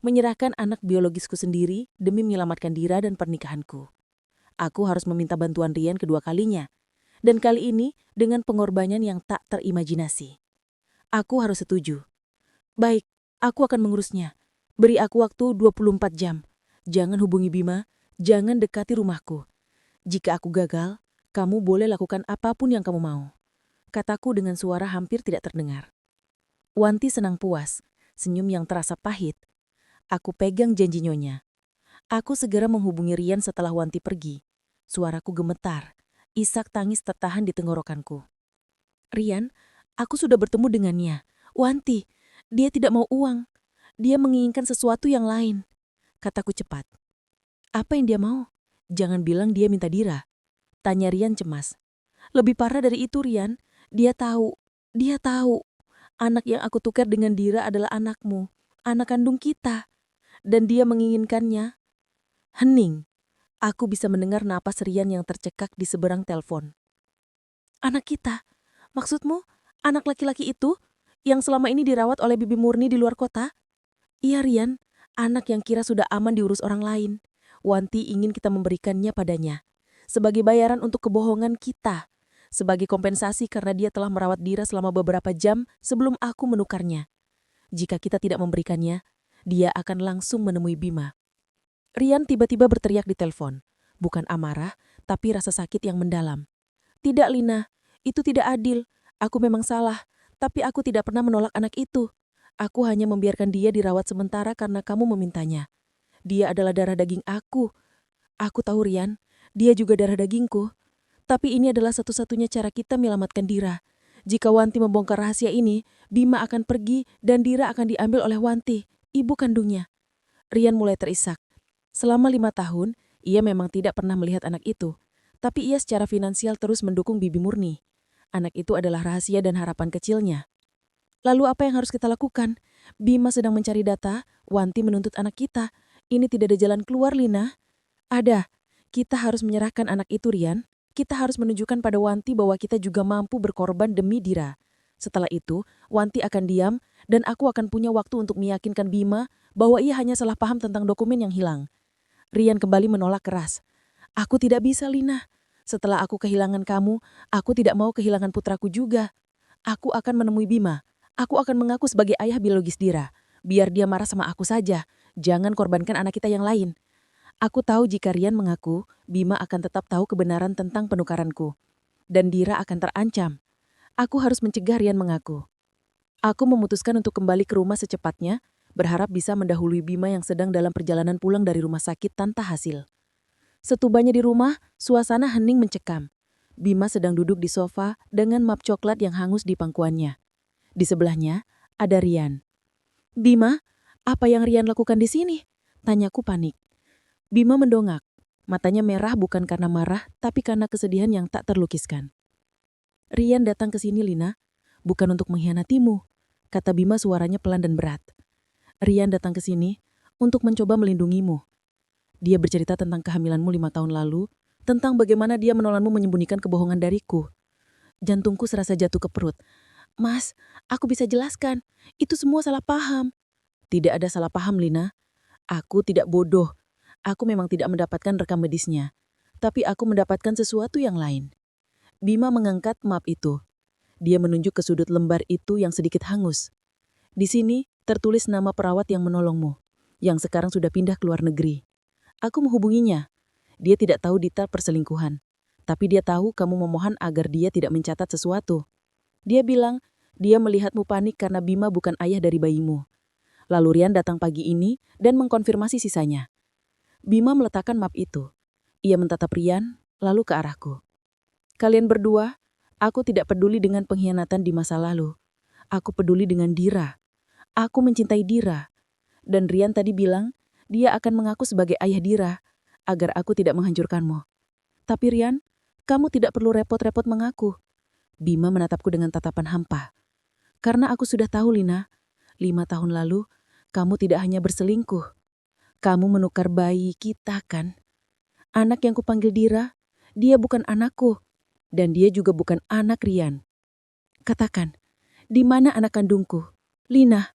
Menyerahkan anak biologisku sendiri demi menyelamatkan Dira dan pernikahanku. Aku harus meminta bantuan Rian kedua kalinya. Dan kali ini dengan pengorbanan yang tak terimajinasi. Aku harus setuju. Baik, aku akan mengurusnya. Beri aku waktu 24 jam. Jangan hubungi Bima, jangan dekati rumahku. Jika aku gagal, kamu boleh lakukan apapun yang kamu mau. Kataku dengan suara hampir tidak terdengar. Wanti senang puas, senyum yang terasa pahit. Aku pegang janji Nyonya. Aku segera menghubungi Rian setelah Wanti pergi. Suaraku gemetar, isak tangis tertahan di tenggorokanku. Rian, aku sudah bertemu dengannya. Wanti, dia tidak mau uang. Dia menginginkan sesuatu yang lain. Kataku cepat. Apa yang dia mau? Jangan bilang dia minta Dira. Tanya Rian cemas. Lebih parah dari itu Rian, dia tahu. Anak yang aku tukar dengan Dira adalah anakmu, anak kandung kita. Dan dia menginginkannya. Hening. Aku bisa mendengar napas Rian yang tercekak di seberang telepon. Anak kita? Maksudmu, anak laki-laki itu yang selama ini dirawat oleh Bibi Murni di luar kota? Iya Rian, anak yang kira sudah aman diurus orang lain. Wanti ingin kita memberikannya padanya. Sebagai bayaran untuk kebohongan kita. Sebagai kompensasi karena dia telah merawat Dira selama beberapa jam sebelum aku menukarnya. Jika kita tidak memberikannya, dia akan langsung menemui Bima. Rian tiba-tiba berteriak di telepon. Bukan amarah, tapi rasa sakit yang mendalam. Tidak Lina, itu tidak adil. Aku memang salah, tapi aku tidak pernah menolak anak itu. Aku hanya membiarkan dia dirawat sementara karena kamu memintanya. Dia adalah darah daging aku. Aku tahu Rian, dia juga darah dagingku. Tapi ini adalah satu-satunya cara kita menyelamatkan Dira. Jika Wanti membongkar rahasia ini, Bima akan pergi dan Dira akan diambil oleh Wanti, ibu kandungnya. Rian mulai terisak. Selama 5 tahun, ia memang tidak pernah melihat anak itu. Tapi ia secara finansial terus mendukung Bibi Murni. Anak itu adalah rahasia dan harapan kecilnya. Lalu apa yang harus kita lakukan? Bima sedang mencari data, Wanti menuntut anak kita. Ini tidak ada jalan keluar, Lina. Ada. Kita harus menyerahkan anak itu, Rian. Kita harus menunjukkan pada Wanti bahwa kita juga mampu berkorban demi Dira. Setelah itu, Wanti akan diam dan aku akan punya waktu untuk meyakinkan Bima bahwa ia hanya salah paham tentang dokumen yang hilang. Rian kembali menolak keras. Aku tidak bisa, Lina. Setelah aku kehilangan kamu, aku tidak mau kehilangan putraku juga. Aku akan menemui Bima. Aku akan mengaku sebagai ayah biologis Dira. Biar dia marah sama aku saja. Jangan korbankan anak kita yang lain. Aku tahu jika Rian mengaku, Bima akan tetap tahu kebenaran tentang penukaranku. Dan Dira akan terancam. Aku harus mencegah Rian mengaku. Aku memutuskan untuk kembali ke rumah secepatnya, berharap bisa mendahului Bima yang sedang dalam perjalanan pulang dari rumah sakit tanpa hasil. Setubanya di rumah, suasana hening mencekam. Bima sedang duduk di sofa dengan map coklat yang hangus di pangkuannya. Di sebelahnya, ada Rian. Bima, apa yang Rian lakukan di sini? Tanyaku panik. Bima mendongak. Matanya merah bukan karena marah, tapi karena kesedihan yang tak terlukiskan. Rian datang ke sini, Lina, bukan untuk mengkhianatimu, kata Bima suaranya pelan dan berat. Rian datang ke sini untuk mencoba melindungimu. Dia bercerita tentang kehamilanmu 5 tahun lalu, tentang bagaimana dia menolongmu menyembunyikan kebohongan dariku. Jantungku serasa jatuh ke perut. Mas, aku bisa jelaskan. Itu semua salah paham. Tidak ada salah paham, Lina. Aku tidak bodoh. Aku memang tidak mendapatkan rekam medisnya. Tapi aku mendapatkan sesuatu yang lain. Bima mengangkat map itu. Dia menunjuk ke sudut lembar itu yang sedikit hangus. Di sini tertulis nama perawat yang menolongmu, yang sekarang sudah pindah ke luar negeri. Aku menghubunginya. Dia tidak tahu detail perselingkuhan. Tapi dia tahu kamu memohon agar dia tidak mencatat sesuatu. Dia bilang, dia melihatmu panik karena Bima bukan ayah dari bayimu. Lalu Rian datang pagi ini dan mengkonfirmasi sisanya. Bima meletakkan map itu. Ia menatap Rian, lalu ke arahku. Kalian berdua, aku tidak peduli dengan pengkhianatan di masa lalu. Aku peduli dengan Dira. Aku mencintai Dira. Dan Rian tadi bilang, dia akan mengaku sebagai ayah Dira, agar aku tidak menghancurkanmu. Tapi Rian, kamu tidak perlu repot-repot mengaku. Bima menatapku dengan tatapan hampa. Karena aku sudah tahu, Lina, 5 tahun lalu, kamu tidak hanya berselingkuh. Kamu menukar bayi kita, kan? Anak yang kupanggil Dira, dia bukan anakku. Dan dia juga bukan anak Rian. Katakan, di mana anak kandungku? Lina.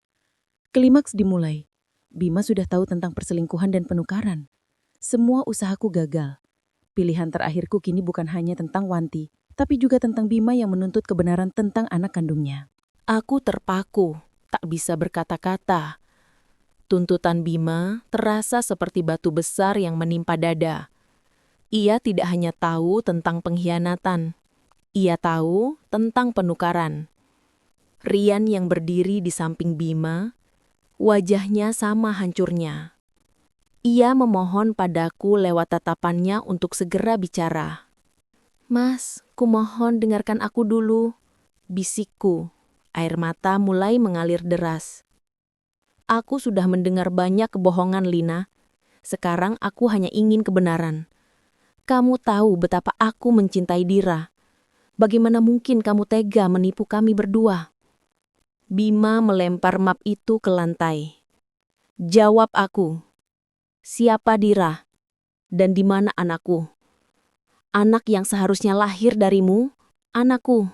Klimaks dimulai. Bima sudah tahu tentang perselingkuhan dan penukaran. Semua usahaku gagal. Pilihan terakhirku kini bukan hanya tentang Wanti, tapi juga tentang Bima yang menuntut kebenaran tentang anak kandungnya. Aku terpaku, tak bisa berkata-kata. Tuntutan Bima terasa seperti batu besar yang menimpa dada. Ia tidak hanya tahu tentang pengkhianatan. Ia tahu tentang penukaran. Rian yang berdiri di samping Bima, wajahnya sama hancurnya. Ia memohon padaku lewat tatapannya untuk segera bicara. Mas, kumohon dengarkan aku dulu, bisikku. Air mata mulai mengalir deras. Aku sudah mendengar banyak kebohongan, Lina. Sekarang aku hanya ingin kebenaran. Kamu tahu betapa aku mencintai Dira. Bagaimana mungkin kamu tega menipu kami berdua? Bima melempar map itu ke lantai. Jawab aku. Siapa Dira? Dan di mana anakku? Anak yang seharusnya lahir darimu, anakku.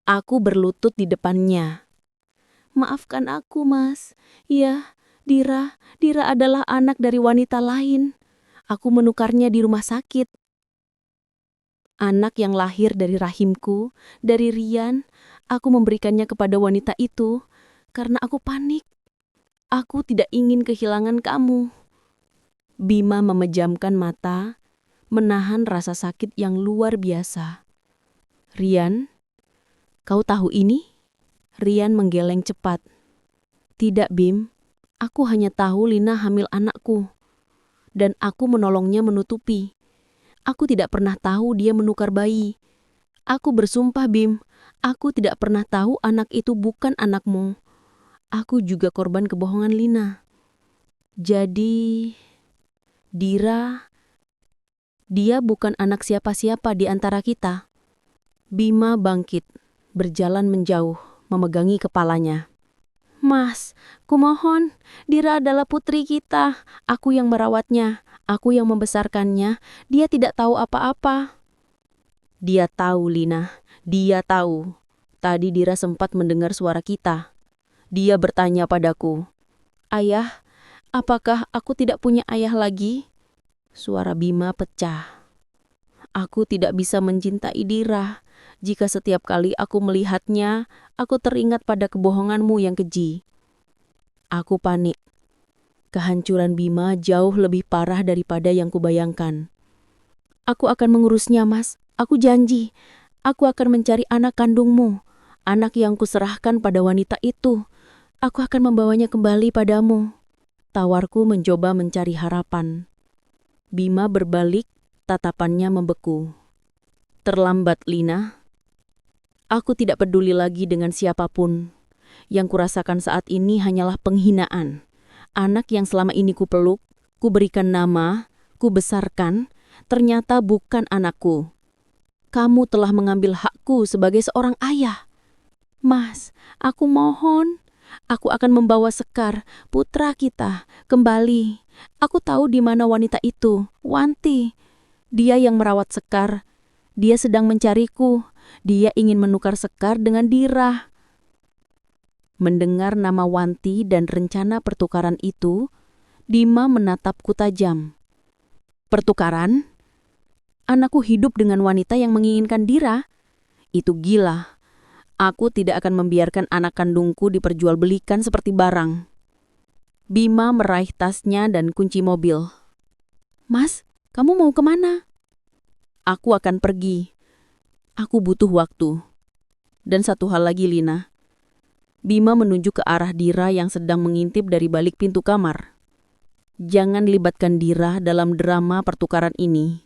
Aku berlutut di depannya. Maafkan aku, Mas. Ya, Dira adalah anak dari wanita lain. Aku menukarnya di rumah sakit. Anak yang lahir dari rahimku, dari Rian, aku memberikannya kepada wanita itu karena aku panik. Aku tidak ingin kehilangan kamu. Bima memejamkan mata, menahan rasa sakit yang luar biasa. Rian, kau tahu ini? Rian menggeleng cepat. Tidak, Bim. Aku hanya tahu Lina hamil anakku. Dan aku menolongnya menutupi. Aku tidak pernah tahu dia menukar bayi. Aku bersumpah, Bim. Aku tidak pernah tahu anak itu bukan anakmu. Aku juga korban kebohongan Lina. Jadi, Dira, dia bukan anak siapa-siapa di antara kita. Bima bangkit, berjalan menjauh, memegangi kepalanya. Mas, kumohon, Dira adalah putri kita. Aku yang merawatnya, aku yang membesarkannya. Dia tidak tahu apa-apa. Dia tahu, Lina. Dia tahu. Tadi Dira sempat mendengar suara kita. Dia bertanya padaku, Ayah, apakah aku tidak punya ayah lagi? Suara Bima pecah. Aku tidak bisa mencintai Dira. Jika setiap kali aku melihatnya, aku teringat pada kebohonganmu yang keji. Aku panik. Kehancuran Bima jauh lebih parah daripada yang kubayangkan. Aku akan mengurusnya, Mas. Aku janji. Aku akan mencari anak kandungmu. Anak yang kuserahkan pada wanita itu. Aku akan membawanya kembali padamu. Tawarku mencoba mencari harapan. Bima berbalik, tatapannya membeku. Terlambat, Lina. Aku tidak peduli lagi dengan siapapun. Yang kurasakan saat ini hanyalah penghinaan. Anak yang selama ini kupeluk, kuberikan nama, kubesarkan, ternyata bukan anakku. Kamu telah mengambil hakku sebagai seorang ayah. Mas, aku mohon, Aku akan membawa Sekar, putra kita, kembali. Aku tahu di mana wanita itu, Wanti. Dia yang merawat Sekar. Dia sedang mencariku. Dia ingin menukar Sekar dengan Dira. Mendengar nama Wanti dan rencana pertukaran itu, Bima menatapku tajam. Pertukaran? Anakku hidup dengan wanita yang menginginkan Dira? Itu gila. Aku tidak akan membiarkan anak kandungku diperjualbelikan seperti barang. Bima meraih tasnya dan kunci mobil. Mas, kamu mau kemana? Aku akan pergi. Aku butuh waktu. Dan satu hal lagi, Lina. Bima menunjuk ke arah Dira yang sedang mengintip dari balik pintu kamar. Jangan libatkan Dira dalam drama pertukaran ini.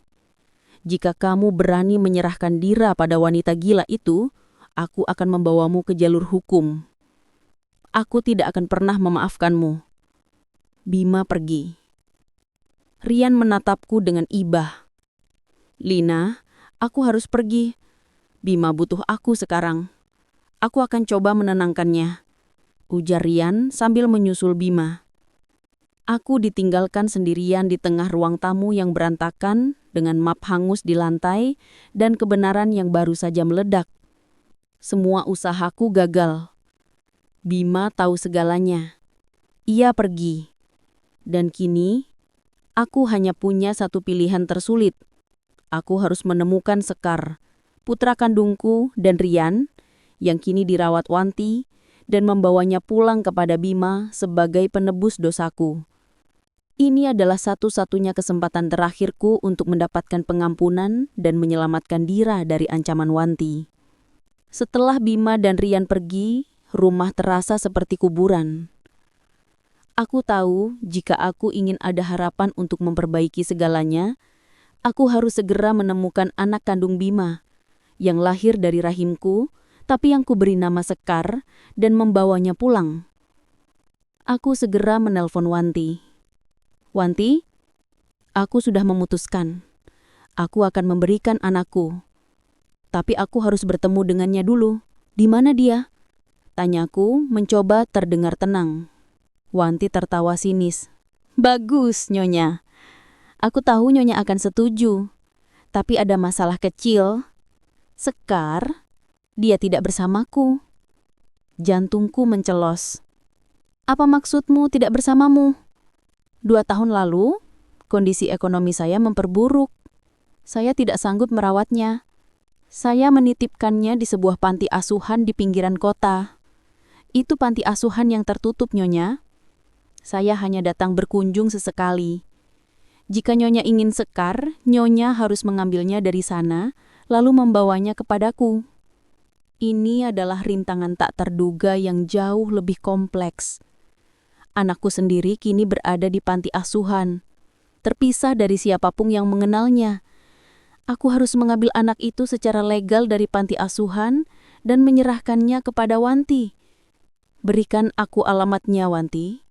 Jika kamu berani menyerahkan Dira pada wanita gila itu, aku akan membawamu ke jalur hukum. Aku tidak akan pernah memaafkanmu. Bima pergi. Rian menatapku dengan ibah. Lina, aku harus pergi. Bima butuh aku sekarang. Aku akan coba menenangkannya, ujar Rian sambil menyusul Bima. Aku ditinggalkan sendirian di tengah ruang tamu yang berantakan dengan map hangus di lantai dan kebenaran yang baru saja meledak. Semua usahaku gagal. Bima tahu segalanya. Ia pergi. Dan kini, aku hanya punya satu pilihan tersulit. Aku harus menemukan Sekar, putra kandungku dan Rian, yang kini dirawat Wanti, dan membawanya pulang kepada Bima sebagai penebus dosaku. Ini adalah satu-satunya kesempatan terakhirku untuk mendapatkan pengampunan dan menyelamatkan Dira dari ancaman Wanti. Setelah Bima dan Rian pergi, rumah terasa seperti kuburan. Aku tahu jika aku ingin ada harapan untuk memperbaiki segalanya, aku harus segera menemukan anak kandung Bima, yang lahir dari rahimku, tapi yang kuberi nama Sekar dan membawanya pulang. Aku segera menelpon Wanti. Wanti, aku sudah memutuskan. Aku akan memberikan anakku. Tapi aku harus bertemu dengannya dulu. Di mana dia? Tanyaku mencoba terdengar tenang. Wanti tertawa sinis. Bagus, Nyonya. Aku tahu Nyonya akan setuju. Tapi ada masalah kecil. Sekar, dia tidak bersamaku. Jantungku mencelos. Apa maksudmu tidak bersamamu? 2 tahun lalu, kondisi ekonomi saya memperburuk. Saya tidak sanggup merawatnya. Saya menitipkannya di sebuah panti asuhan di pinggiran kota. Itu panti asuhan yang tertutup, Nyonya. Saya hanya datang berkunjung sesekali. Jika Nyonya ingin Sekar, Nyonya harus mengambilnya dari sana, lalu membawanya kepadaku. Ini adalah rintangan tak terduga yang jauh lebih kompleks. Anakku sendiri kini berada di panti asuhan, terpisah dari siapapun yang mengenalnya. Aku harus mengambil anak itu secara legal dari panti asuhan dan menyerahkannya kepada Wanti. Berikan aku alamatnya, Wanti.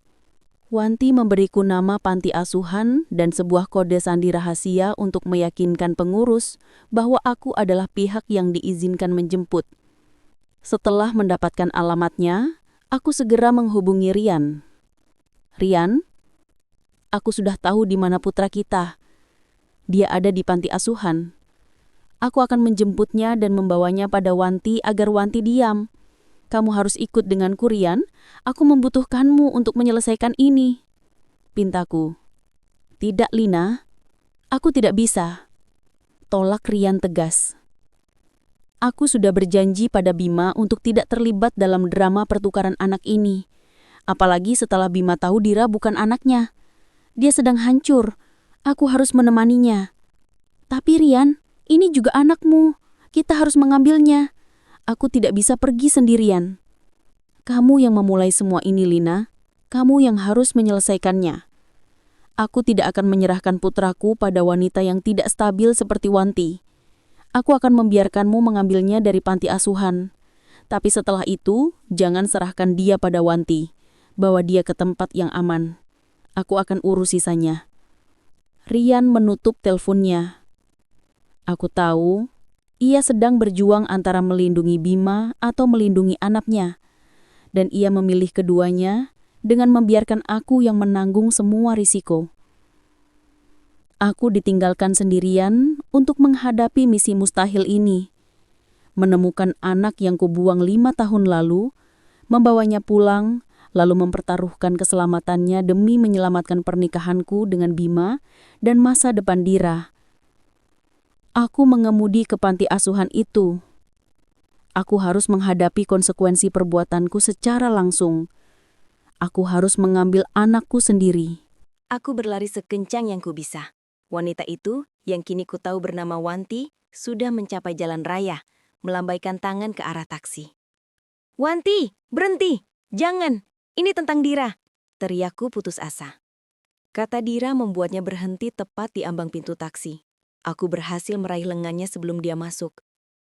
Wanti memberiku nama panti asuhan dan sebuah kode sandi rahasia untuk meyakinkan pengurus bahwa aku adalah pihak yang diizinkan menjemput. Setelah mendapatkan alamatnya, aku segera menghubungi Rian. Rian, aku sudah tahu di mana putra kita. Dia ada di panti asuhan. Aku akan menjemputnya dan membawanya pada Wanti agar Wanti diam. Kamu harus ikut denganku, Rian. Aku membutuhkanmu untuk menyelesaikan ini. Pintaku. Tidak, Lina. Aku tidak bisa. Tolak Rian tegas. Aku sudah berjanji pada Bima untuk tidak terlibat dalam drama pertukaran anak ini. Apalagi setelah Bima tahu Dira bukan anaknya. Dia sedang hancur. Aku harus menemaninya. Tapi Rian, ini juga anakmu. Kita harus mengambilnya. Aku tidak bisa pergi sendirian. Kamu yang memulai semua ini, Lina. Kamu yang harus menyelesaikannya. Aku tidak akan menyerahkan putraku pada wanita yang tidak stabil seperti Wanti. Aku akan membiarkanmu mengambilnya dari panti asuhan. Tapi setelah itu, jangan serahkan dia pada Wanti. Bawa dia ke tempat yang aman. Aku akan urus sisanya. Rian menutup teleponnya. Aku tahu, ia sedang berjuang antara melindungi Bima atau melindungi anaknya. Dan ia memilih keduanya dengan membiarkan aku yang menanggung semua risiko. Aku ditinggalkan sendirian untuk menghadapi misi mustahil ini. Menemukan anak yang kubuang 5 tahun lalu, membawanya pulang, lalu mempertaruhkan keselamatannya demi menyelamatkan pernikahanku dengan Bima dan masa depan Dira. Aku mengemudi ke panti asuhan itu. Aku harus menghadapi konsekuensi perbuatanku secara langsung. Aku harus mengambil anakku sendiri. Aku berlari sekencang yang kubisa. Wanita itu, yang kini ku tahu bernama Wanti, sudah mencapai jalan raya, melambaikan tangan ke arah taksi. "Wanti, berhenti! Jangan! Ini tentang Dira!" teriakku putus asa. Kata Dira membuatnya berhenti tepat di ambang pintu taksi. Aku berhasil meraih lengannya sebelum dia masuk.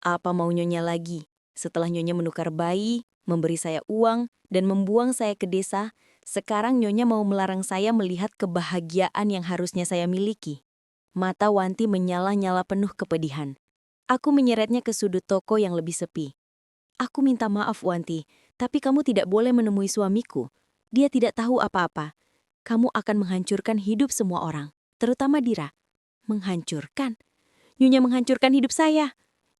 Apa mau Nyonya lagi? Setelah Nyonya menukar bayi, memberi saya uang, dan membuang saya ke desa, sekarang Nyonya mau melarang saya melihat kebahagiaan yang harusnya saya miliki. Mata Wanti menyala-nyala penuh kepedihan. Aku menyeretnya ke sudut toko yang lebih sepi. "Aku minta maaf, Wanti, tapi kamu tidak boleh menemui suamiku. Dia tidak tahu apa-apa. Kamu akan menghancurkan hidup semua orang, terutama Dira." "Menghancurkan? Nyonya menghancurkan hidup saya.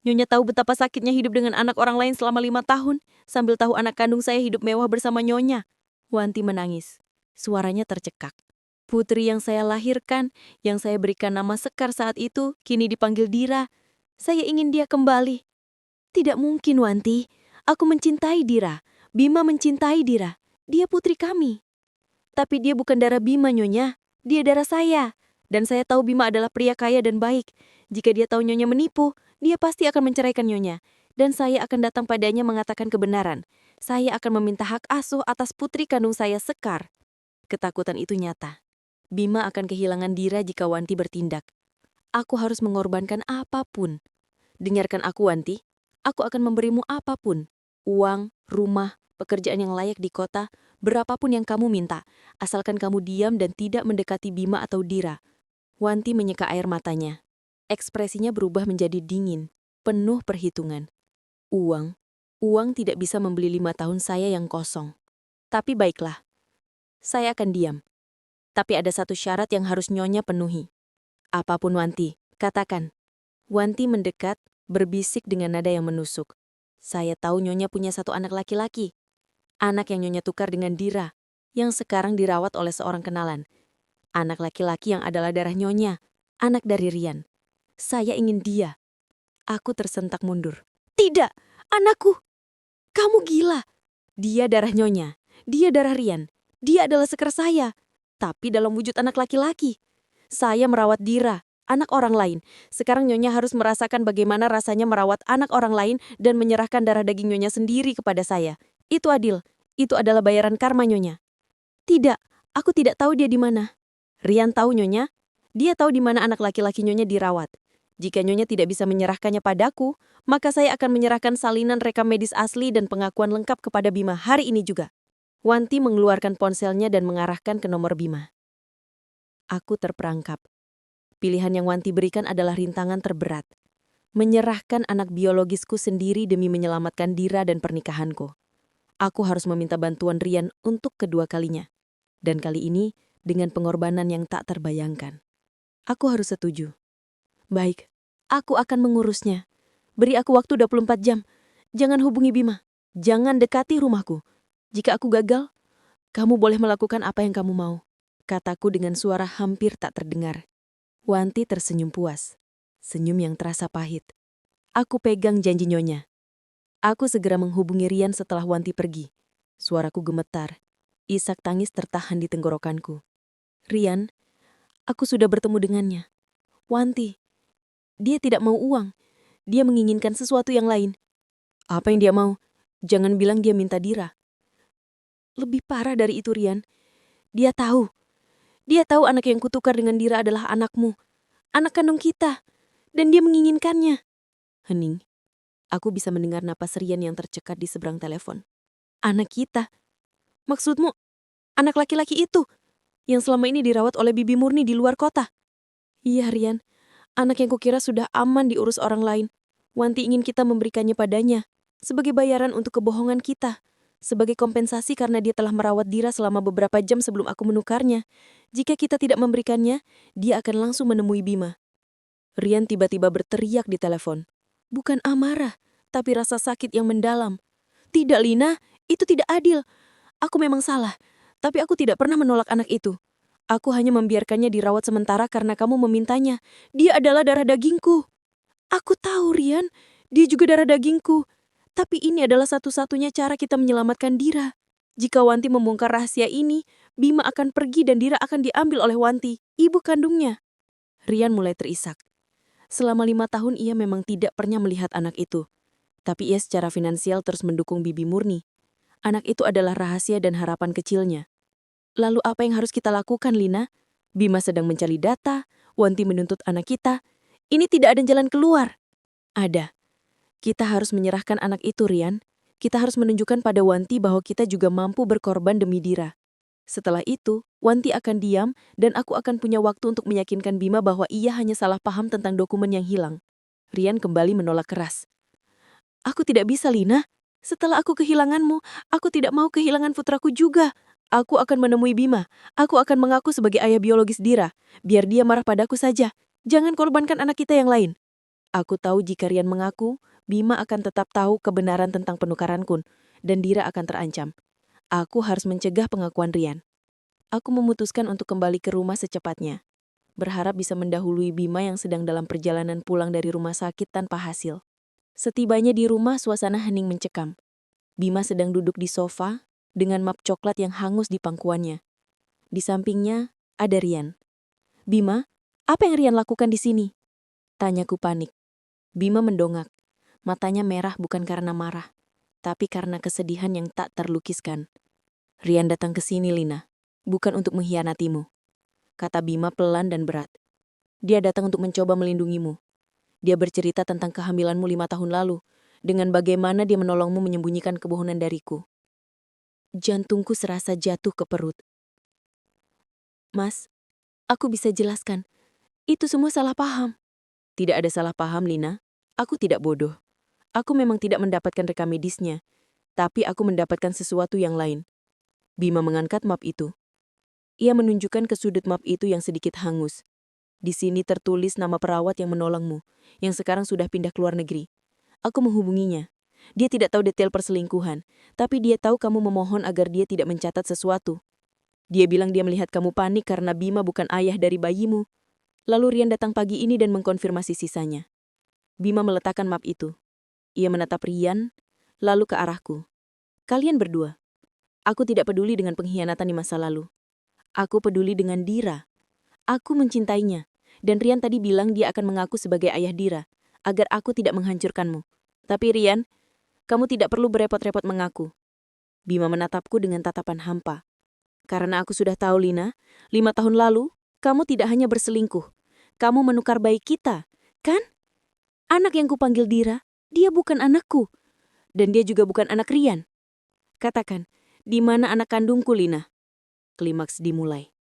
Nyonya tahu betapa sakitnya hidup dengan anak orang lain selama 5 tahun, sambil tahu anak kandung saya hidup mewah bersama Nyonya." Wanti menangis. Suaranya tercekak. Putri yang saya lahirkan, yang saya berikan nama Sekar saat itu, kini dipanggil Dira. Saya ingin dia kembali. "Tidak mungkin, Wanti. Aku mencintai Dira. Bima mencintai Dira. Dia putri kami." "Tapi dia bukan darah Bima, Nyonya. Dia darah saya. Dan saya tahu Bima adalah pria kaya dan baik. Jika dia tahu Nyonya menipu, dia pasti akan menceraikan Nyonya. Dan saya akan datang padanya mengatakan kebenaran. Saya akan meminta hak asuh atas putri kandung saya, Sekar." Ketakutan itu nyata. Bima akan kehilangan Dira jika Wanti bertindak. Aku harus mengorbankan apapun. "Dengarkan aku, Wanti. Aku akan memberimu apapun. Uang, rumah, pekerjaan yang layak di kota, berapapun yang kamu minta, asalkan kamu diam dan tidak mendekati Bima atau Dira." Wanti menyeka air matanya. Ekspresinya berubah menjadi dingin, penuh perhitungan. Uang tidak bisa membeli 5 tahun saya yang kosong. Tapi baiklah, saya akan diam. Tapi ada satu syarat yang harus Nyonya penuhi. "Apapun, Wanti, katakan." Wanti mendekat, berbisik dengan nada yang menusuk. "Saya tahu Nyonya punya satu anak laki-laki. Anak yang Nyonya tukar dengan Dira, yang sekarang dirawat oleh seorang kenalan. Anak laki-laki yang adalah darah Nyonya, anak dari Rian. Saya ingin dia." Aku tersentak mundur. "Tidak, anakku! Kamu gila! Dia darah Nyonya, dia darah Rian, dia adalah Sekar saya, tapi dalam wujud anak laki-laki. Saya merawat Dira, anak orang lain. Sekarang Nyonya harus merasakan bagaimana rasanya merawat anak orang lain dan menyerahkan darah daging Nyonya sendiri kepada saya. Itu adil. Itu adalah bayaran karma Nyonya." "Tidak, aku tidak tahu dia di mana." "Rian tahu, Nyonya. Dia tahu di mana anak laki-laki Nyonya dirawat. Jika Nyonya tidak bisa menyerahkannya padaku, maka saya akan menyerahkan salinan rekam medis asli dan pengakuan lengkap kepada Bima hari ini juga." Wanti mengeluarkan ponselnya dan mengarahkan ke nomor Bima. Aku terperangkap. Pilihan yang Wanti berikan adalah rintangan terberat. Menyerahkan anak biologisku sendiri demi menyelamatkan Dira dan pernikahanku. Aku harus meminta bantuan Rian untuk kedua kalinya. Dan kali ini dengan pengorbanan yang tak terbayangkan. Aku harus setuju. "Baik, aku akan mengurusnya. Beri aku waktu 24 jam. Jangan hubungi Bima. Jangan dekati rumahku. Jika aku gagal, kamu boleh melakukan apa yang kamu mau," kataku dengan suara hampir tak terdengar. Wanti tersenyum puas. Senyum yang terasa pahit. Aku pegang janji Nyonya. Aku segera menghubungi Rian setelah Wanti pergi. Suaraku gemetar. Isak tangis tertahan di tenggorokanku. "Rian, aku sudah bertemu dengannya. Wanti, dia tidak mau uang. Dia menginginkan sesuatu yang lain." "Apa yang dia mau? Jangan bilang dia minta Dira." "Lebih parah dari itu, Rian. Dia tahu. Dia tahu anak yang kutukar dengan Dira adalah anakmu. Anak kandung kita. Dan dia menginginkannya." Hening. Aku bisa mendengar napas Rian yang tercekat di seberang telepon. "Anak kita? Maksudmu, anak laki-laki itu? Yang selama ini dirawat oleh Bibi Murni di luar kota?" "Iya, Rian. Anak yang kukira sudah aman diurus orang lain. Wanti ingin kita memberikannya padanya. Sebagai bayaran untuk kebohongan kita. Sebagai kompensasi karena dia telah merawat Dira selama beberapa jam sebelum aku menukarnya. Jika kita tidak memberikannya, dia akan langsung menemui Bima. Rian tiba-tiba berteriak di telepon. Bukan amarah, tapi rasa sakit yang mendalam. Tidak, Lina, itu tidak adil. Aku memang salah, tapi aku tidak pernah menolak anak itu. Aku hanya membiarkannya dirawat sementara karena kamu memintanya. Dia adalah darah dagingku. Aku tahu, Rian, dia juga darah dagingku. Tapi ini adalah satu-satunya cara kita menyelamatkan Dira. Jika Wanti membongkar rahasia ini, Bima akan pergi dan Dira akan diambil oleh Wanti, ibu kandungnya. Rian mulai terisak. Selama 5 tahun ia memang tidak pernah melihat anak itu. Tapi ia secara finansial terus mendukung Bibi Murni. Anak itu adalah rahasia dan harapan kecilnya. Lalu apa yang harus kita lakukan, Lina? Bima sedang mencari data, Wanti menuntut anak kita. Ini tidak ada jalan keluar. Ada. Kita harus menyerahkan anak itu, Rian. Kita harus menunjukkan pada Wanti bahwa kita juga mampu berkorban demi Dira. Setelah itu, Wanti akan diam dan aku akan punya waktu untuk meyakinkan Bima bahwa ia hanya salah paham tentang dokumen yang hilang. Rian kembali menolak keras. Aku tidak bisa, Lina. Setelah aku kehilanganmu, aku tidak mau kehilangan putraku juga. Aku akan menemui Bima. Aku akan mengaku sebagai ayah biologis Dira. Biar dia marah padaku saja. Jangan korbankan anak kita yang lain. Aku tahu jika Rian mengaku, Bima akan tetap tahu kebenaran tentang penukaranku, dan Dira akan terancam. Aku harus mencegah pengakuan Rian. Aku memutuskan untuk kembali ke rumah secepatnya. Berharap bisa mendahului Bima yang sedang dalam perjalanan pulang dari rumah sakit tanpa hasil. Setibanya di rumah, suasana hening mencekam. Bima sedang duduk di sofa dengan map coklat yang hangus di pangkuannya. Di sampingnya ada Rian. Bima, apa yang Rian lakukan di sini? Tanyaku panik. Bima mendongak. Matanya merah bukan karena marah, tapi karena kesedihan yang tak terlukiskan. Rian datang ke sini, Lina. Bukan untuk mengkhianatimu. Kata Bima pelan dan berat. Dia datang untuk mencoba melindungimu. Dia bercerita tentang kehamilanmu 5 tahun lalu, dengan bagaimana dia menolongmu menyembunyikan kebohongan dariku. Jantungku serasa jatuh ke perut. Mas, aku bisa jelaskan. Itu semua salah paham. Tidak ada salah paham, Lina. Aku tidak bodoh. Aku memang tidak mendapatkan rekam medisnya, tapi aku mendapatkan sesuatu yang lain. Bima mengangkat map itu. Ia menunjukkan ke sudut map itu yang sedikit hangus. Di sini tertulis nama perawat yang menolongmu, yang sekarang sudah pindah ke luar negeri. Aku menghubunginya. Dia tidak tahu detail perselingkuhan, tapi dia tahu kamu memohon agar dia tidak mencatat sesuatu. Dia bilang dia melihat kamu panik karena Bima bukan ayah dari bayimu. Lalu Rian datang pagi ini dan mengkonfirmasi sisanya. Bima meletakkan map itu. Ia menatap Rian, lalu ke arahku. Kalian berdua. Aku tidak peduli dengan pengkhianatan di masa lalu. Aku peduli dengan Dira. Aku mencintainya. Dan Rian tadi bilang dia akan mengaku sebagai ayah Dira, agar aku tidak menghancurkanmu. Tapi Rian, kamu tidak perlu berepot-repot mengaku. Bima menatapku dengan tatapan hampa. Karena aku sudah tahu, Lina, 5 tahun lalu, kamu tidak hanya berselingkuh. Kamu menukar bayi kita, kan? Anak yang kupanggil Dira, dia bukan anakku. Dan dia juga bukan anak Rian. Katakan, di mana anak kandungku, Lina? Klimaks dimulai.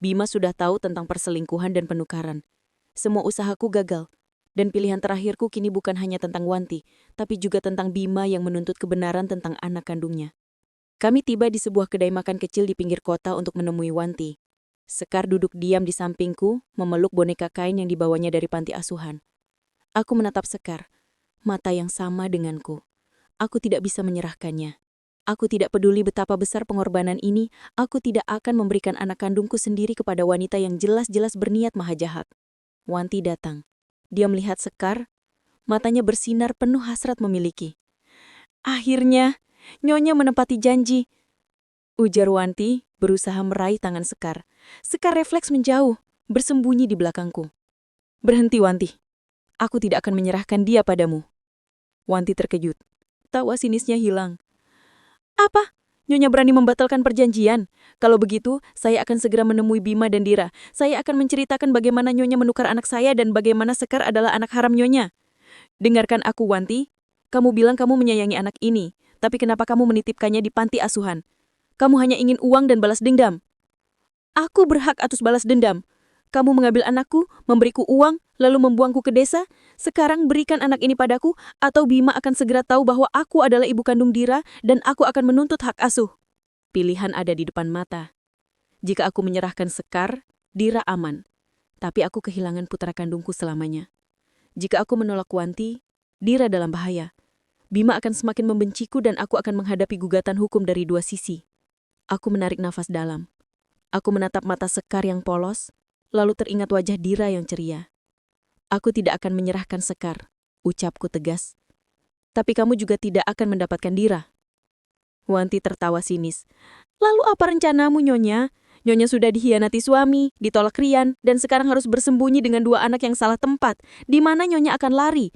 Bima sudah tahu tentang perselingkuhan dan penukaran. Semua usahaku gagal. Dan pilihan terakhirku kini bukan hanya tentang Wanti, tapi juga tentang Bima yang menuntut kebenaran tentang anak kandungnya. Kami tiba di sebuah kedai makan kecil di pinggir kota untuk menemui Wanti. Sekar duduk diam di sampingku, memeluk boneka kain yang dibawanya dari panti asuhan. Aku menatap Sekar, mata yang sama denganku. Aku tidak bisa menyerahkannya. Aku tidak peduli betapa besar pengorbanan ini, aku tidak akan memberikan anak kandungku sendiri kepada wanita yang jelas-jelas berniat maha jahat. Wanti datang. Dia melihat Sekar, matanya bersinar penuh hasrat memiliki. Akhirnya, Nyonya menepati janji. Ujar Wanti, berusaha meraih tangan Sekar. Sekar refleks menjauh, bersembunyi di belakangku. Berhenti, Wanti. Aku tidak akan menyerahkan dia padamu. Wanti terkejut. Tawa sinisnya hilang. Apa? Nyonya berani membatalkan perjanjian? Kalau begitu, saya akan segera menemui Bima dan Dira. Saya akan menceritakan bagaimana Nyonya menukar anak saya dan bagaimana Sekar adalah anak haram Nyonya. Dengarkan aku, Wanti. Kamu bilang kamu menyayangi anak ini, tapi kenapa kamu menitipkannya di panti asuhan? Kamu hanya ingin uang dan balas dendam. Aku berhak atas balas dendam. Kamu mengambil anakku, memberiku uang, lalu membuangku ke desa? Sekarang berikan anak ini padaku, atau Bima akan segera tahu bahwa aku adalah ibu kandung Dira dan aku akan menuntut hak asuh. Pilihan ada di depan mata. Jika aku menyerahkan Sekar, Dira aman. Tapi aku kehilangan putra kandungku selamanya. Jika aku menolak Wanti, Dira dalam bahaya. Bima akan semakin membenciku dan aku akan menghadapi gugatan hukum dari dua sisi. Aku menarik nafas dalam. Aku menatap mata Sekar yang polos, lalu teringat wajah Dira yang ceria. Aku tidak akan menyerahkan Sekar, ucapku tegas. Tapi kamu juga tidak akan mendapatkan Dira. Wanti tertawa sinis. Lalu apa rencanamu, Nyonya? Nyonya sudah dihianati suami, ditolak Rian, dan sekarang harus bersembunyi dengan dua anak yang salah tempat. Di mana Nyonya akan lari?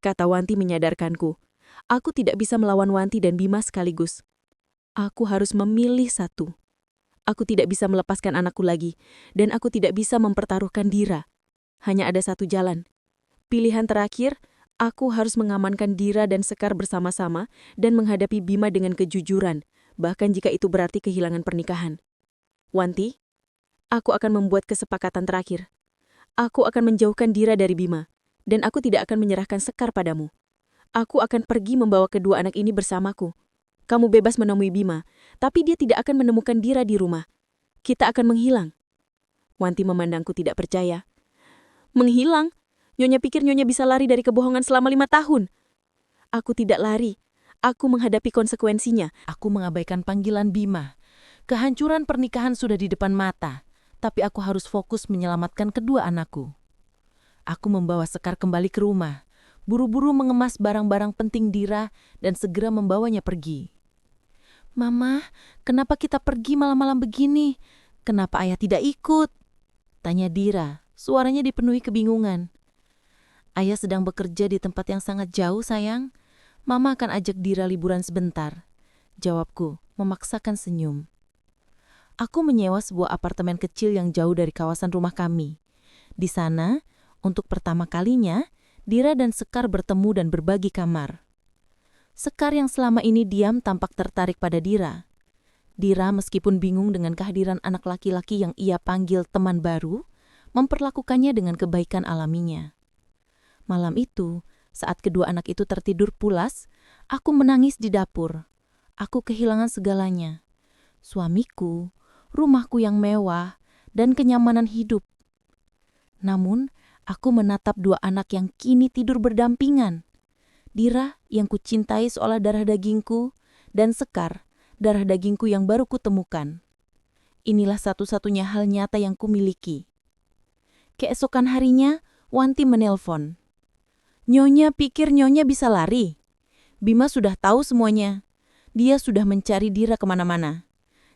Kata Wanti menyadarkanku. Aku tidak bisa melawan Wanti dan Bima sekaligus. Aku harus memilih satu. Aku tidak bisa melepaskan anakku lagi, dan aku tidak bisa mempertaruhkan Dira. Hanya ada satu jalan. Pilihan terakhir, aku harus mengamankan Dira dan Sekar bersama-sama dan menghadapi Bima dengan kejujuran, bahkan jika itu berarti kehilangan pernikahan. Wanti, aku akan membuat kesepakatan terakhir. Aku akan menjauhkan Dira dari Bima, dan aku tidak akan menyerahkan Sekar padamu. Aku akan pergi membawa kedua anak ini bersamaku. Kamu bebas menemui Bima, tapi dia tidak akan menemukan Dira di rumah. Kita akan menghilang. Wanti memandangku tidak percaya. Menghilang? Nyonya pikir Nyonya bisa lari dari kebohongan selama 5 tahun? Aku tidak lari. Aku menghadapi konsekuensinya. Aku mengabaikan panggilan Bima. Kehancuran pernikahan sudah di depan mata, tapi aku harus fokus menyelamatkan kedua anakku. Aku membawa Sekar kembali ke rumah, buru-buru mengemas barang-barang penting Dira dan segera membawanya pergi. Mama, kenapa kita pergi malam-malam begini? Kenapa ayah tidak ikut? Tanya Dira, suaranya dipenuhi kebingungan. Ayah sedang bekerja di tempat yang sangat jauh, sayang. Mama akan ajak Dira liburan sebentar. Jawabku, memaksakan senyum. Aku menyewa sebuah apartemen kecil yang jauh dari kawasan rumah kami. Di sana, untuk pertama kalinya, Dira dan Sekar bertemu dan berbagi kamar. Sekar yang selama ini diam tampak tertarik pada Dira. Dira meskipun bingung dengan kehadiran anak laki-laki yang ia panggil teman baru, memperlakukannya dengan kebaikan alaminya. Malam itu, saat kedua anak itu tertidur pulas, aku menangis di dapur. Aku kehilangan segalanya. Suamiku, rumahku yang mewah, dan kenyamanan hidup. Namun, aku menatap dua anak yang kini tidur berdampingan. Dira yang kucintai seolah darah dagingku, dan Sekar, darah dagingku yang baru kutemukan. Inilah satu-satunya hal nyata yang kumiliki. Keesokan harinya, Wanti menelpon. Nyonya pikir Nyonya bisa lari? Bima sudah tahu semuanya. Dia sudah mencari Dira kemana-mana.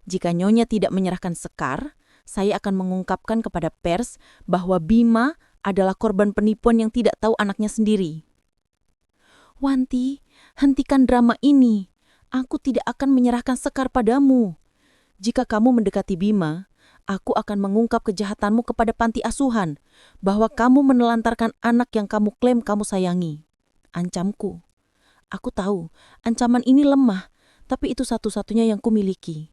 Jika Nyonya tidak menyerahkan Sekar, saya akan mengungkapkan kepada pers bahwa Bima adalah korban penipuan yang tidak tahu anaknya sendiri. Wanti, hentikan drama ini. Aku tidak akan menyerahkan Sekar padamu. Jika kamu mendekati Bima, aku akan mengungkap kejahatanmu kepada panti asuhan, bahwa kamu menelantarkan anak yang kamu klaim kamu sayangi. Ancamku. Aku tahu, ancaman ini lemah, tapi itu satu-satunya yang kumiliki.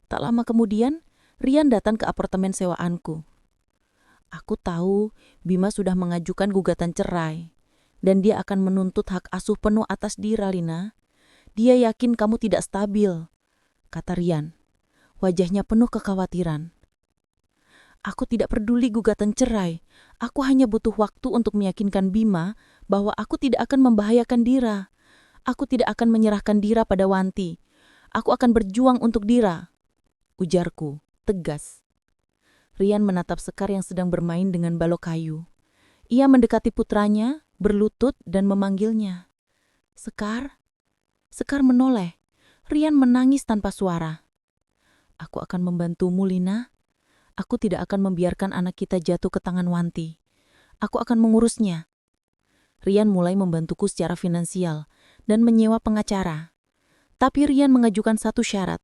Tak lama kemudian, Rian datang ke apartemen sewaanku. Aku tahu Bima sudah mengajukan gugatan cerai, dan dia akan menuntut hak asuh penuh atas Dira, Lina. Dia yakin kamu tidak stabil, kata Rian. Wajahnya penuh kekhawatiran. Aku tidak peduli gugatan cerai. Aku hanya butuh waktu untuk meyakinkan Bima bahwa aku tidak akan membahayakan Dira. Aku tidak akan menyerahkan Dira pada Wanti. Aku akan berjuang untuk Dira, ujarku, tegas. Rian menatap Sekar yang sedang bermain dengan balok kayu. Ia mendekati putranya, berlutut dan memanggilnya. Sekar? Sekar menoleh. Rian menangis tanpa suara. Aku akan membantumu, Lina. Aku tidak akan membiarkan anak kita jatuh ke tangan Wanti. Aku akan mengurusnya. Rian mulai membantuku secara finansial dan menyewa pengacara. Tapi Rian mengajukan satu syarat.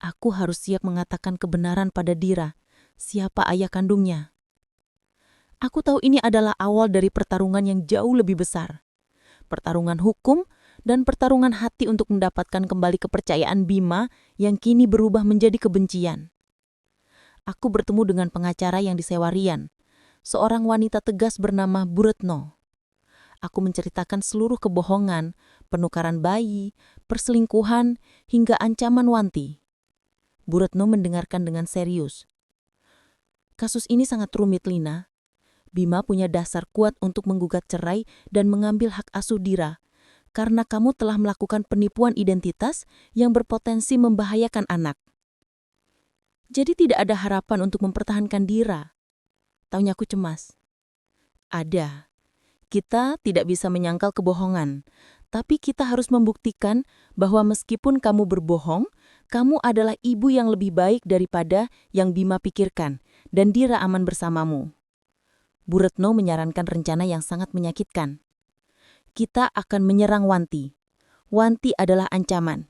Aku harus siap mengatakan kebenaran pada Dira, siapa ayah kandungnya. Aku tahu ini adalah awal dari pertarungan yang jauh lebih besar. Pertarungan hukum dan pertarungan hati untuk mendapatkan kembali kepercayaan Bima yang kini berubah menjadi kebencian. Aku bertemu dengan pengacara yang disewa Rian. seorang wanita tegas bernama Bu Retno. Aku menceritakan seluruh kebohongan, penukaran bayi, perselingkuhan, hingga ancaman Wanti. Bu Retno mendengarkan dengan serius. Kasus ini sangat rumit, Lina. Bima punya dasar kuat untuk menggugat cerai dan mengambil hak asuh Dira, karena kamu telah melakukan penipuan identitas yang berpotensi membahayakan anak. Jadi tidak ada harapan untuk mempertahankan Dira. Taunya aku cemas. Ada. Kita tidak bisa menyangkal kebohongan, tapi kita harus membuktikan bahwa meskipun kamu berbohong, kamu adalah ibu yang lebih baik daripada yang Bima pikirkan, dan Dira aman bersamamu. Bu Retno menyarankan rencana yang sangat menyakitkan. Kita akan menyerang Wanti. Wanti adalah ancaman.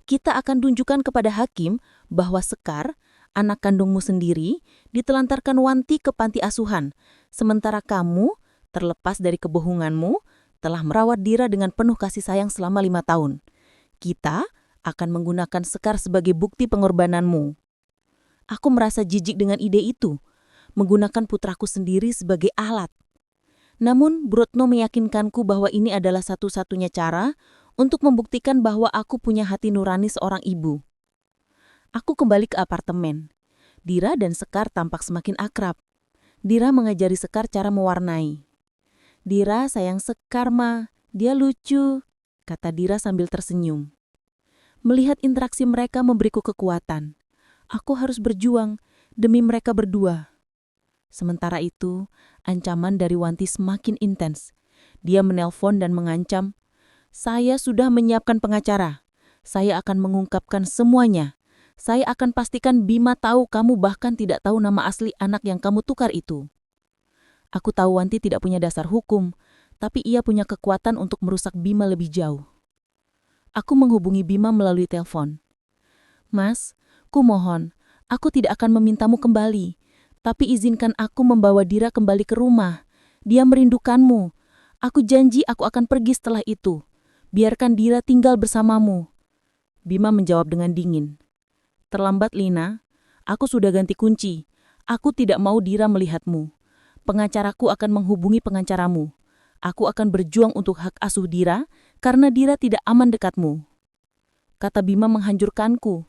Kita akan tunjukkan kepada hakim bahwa Sekar, anak kandungmu sendiri, ditelantarkan Wanti ke panti asuhan, sementara kamu, terlepas dari kebohonganmu, telah merawat Dira dengan penuh kasih sayang selama 5 tahun. Kita akan menggunakan Sekar sebagai bukti pengorbananmu. Aku merasa jijik dengan ide itu, menggunakan putraku sendiri sebagai alat. Namun, Bu Retno meyakinkanku bahwa ini adalah satu-satunya cara untuk membuktikan bahwa aku punya hati nurani seorang ibu. Aku kembali ke apartemen. Dira dan Sekar tampak semakin akrab. Dira mengajari Sekar cara mewarnai. Dira sayang Sekar, Ma. Dia lucu, kata Dira sambil tersenyum. Melihat interaksi mereka memberiku kekuatan. Aku harus berjuang demi mereka berdua. Sementara itu, ancaman dari Wanti semakin intens. Dia menelpon dan mengancam, "Saya sudah menyiapkan pengacara. Saya akan mengungkapkan semuanya. Saya akan pastikan Bima tahu kamu bahkan tidak tahu nama asli anak yang kamu tukar itu." Aku tahu Wanti tidak punya dasar hukum, tapi ia punya kekuatan untuk merusak Bima lebih jauh. Aku menghubungi Bima melalui telepon. "Mas, kumohon, aku tidak akan memintamu kembali, tapi izinkan aku membawa Dira kembali ke rumah. Dia merindukanmu. Aku janji aku akan pergi setelah itu. Biarkan Dira tinggal bersamamu." Bima menjawab dengan dingin. "Terlambat, Lina. Aku sudah ganti kunci. Aku tidak mau Dira melihatmu. Pengacaraku akan menghubungi pengacaramu. Aku akan berjuang untuk hak asuh Dira karena Dira tidak aman dekatmu." Kata Bima menghancurkanku.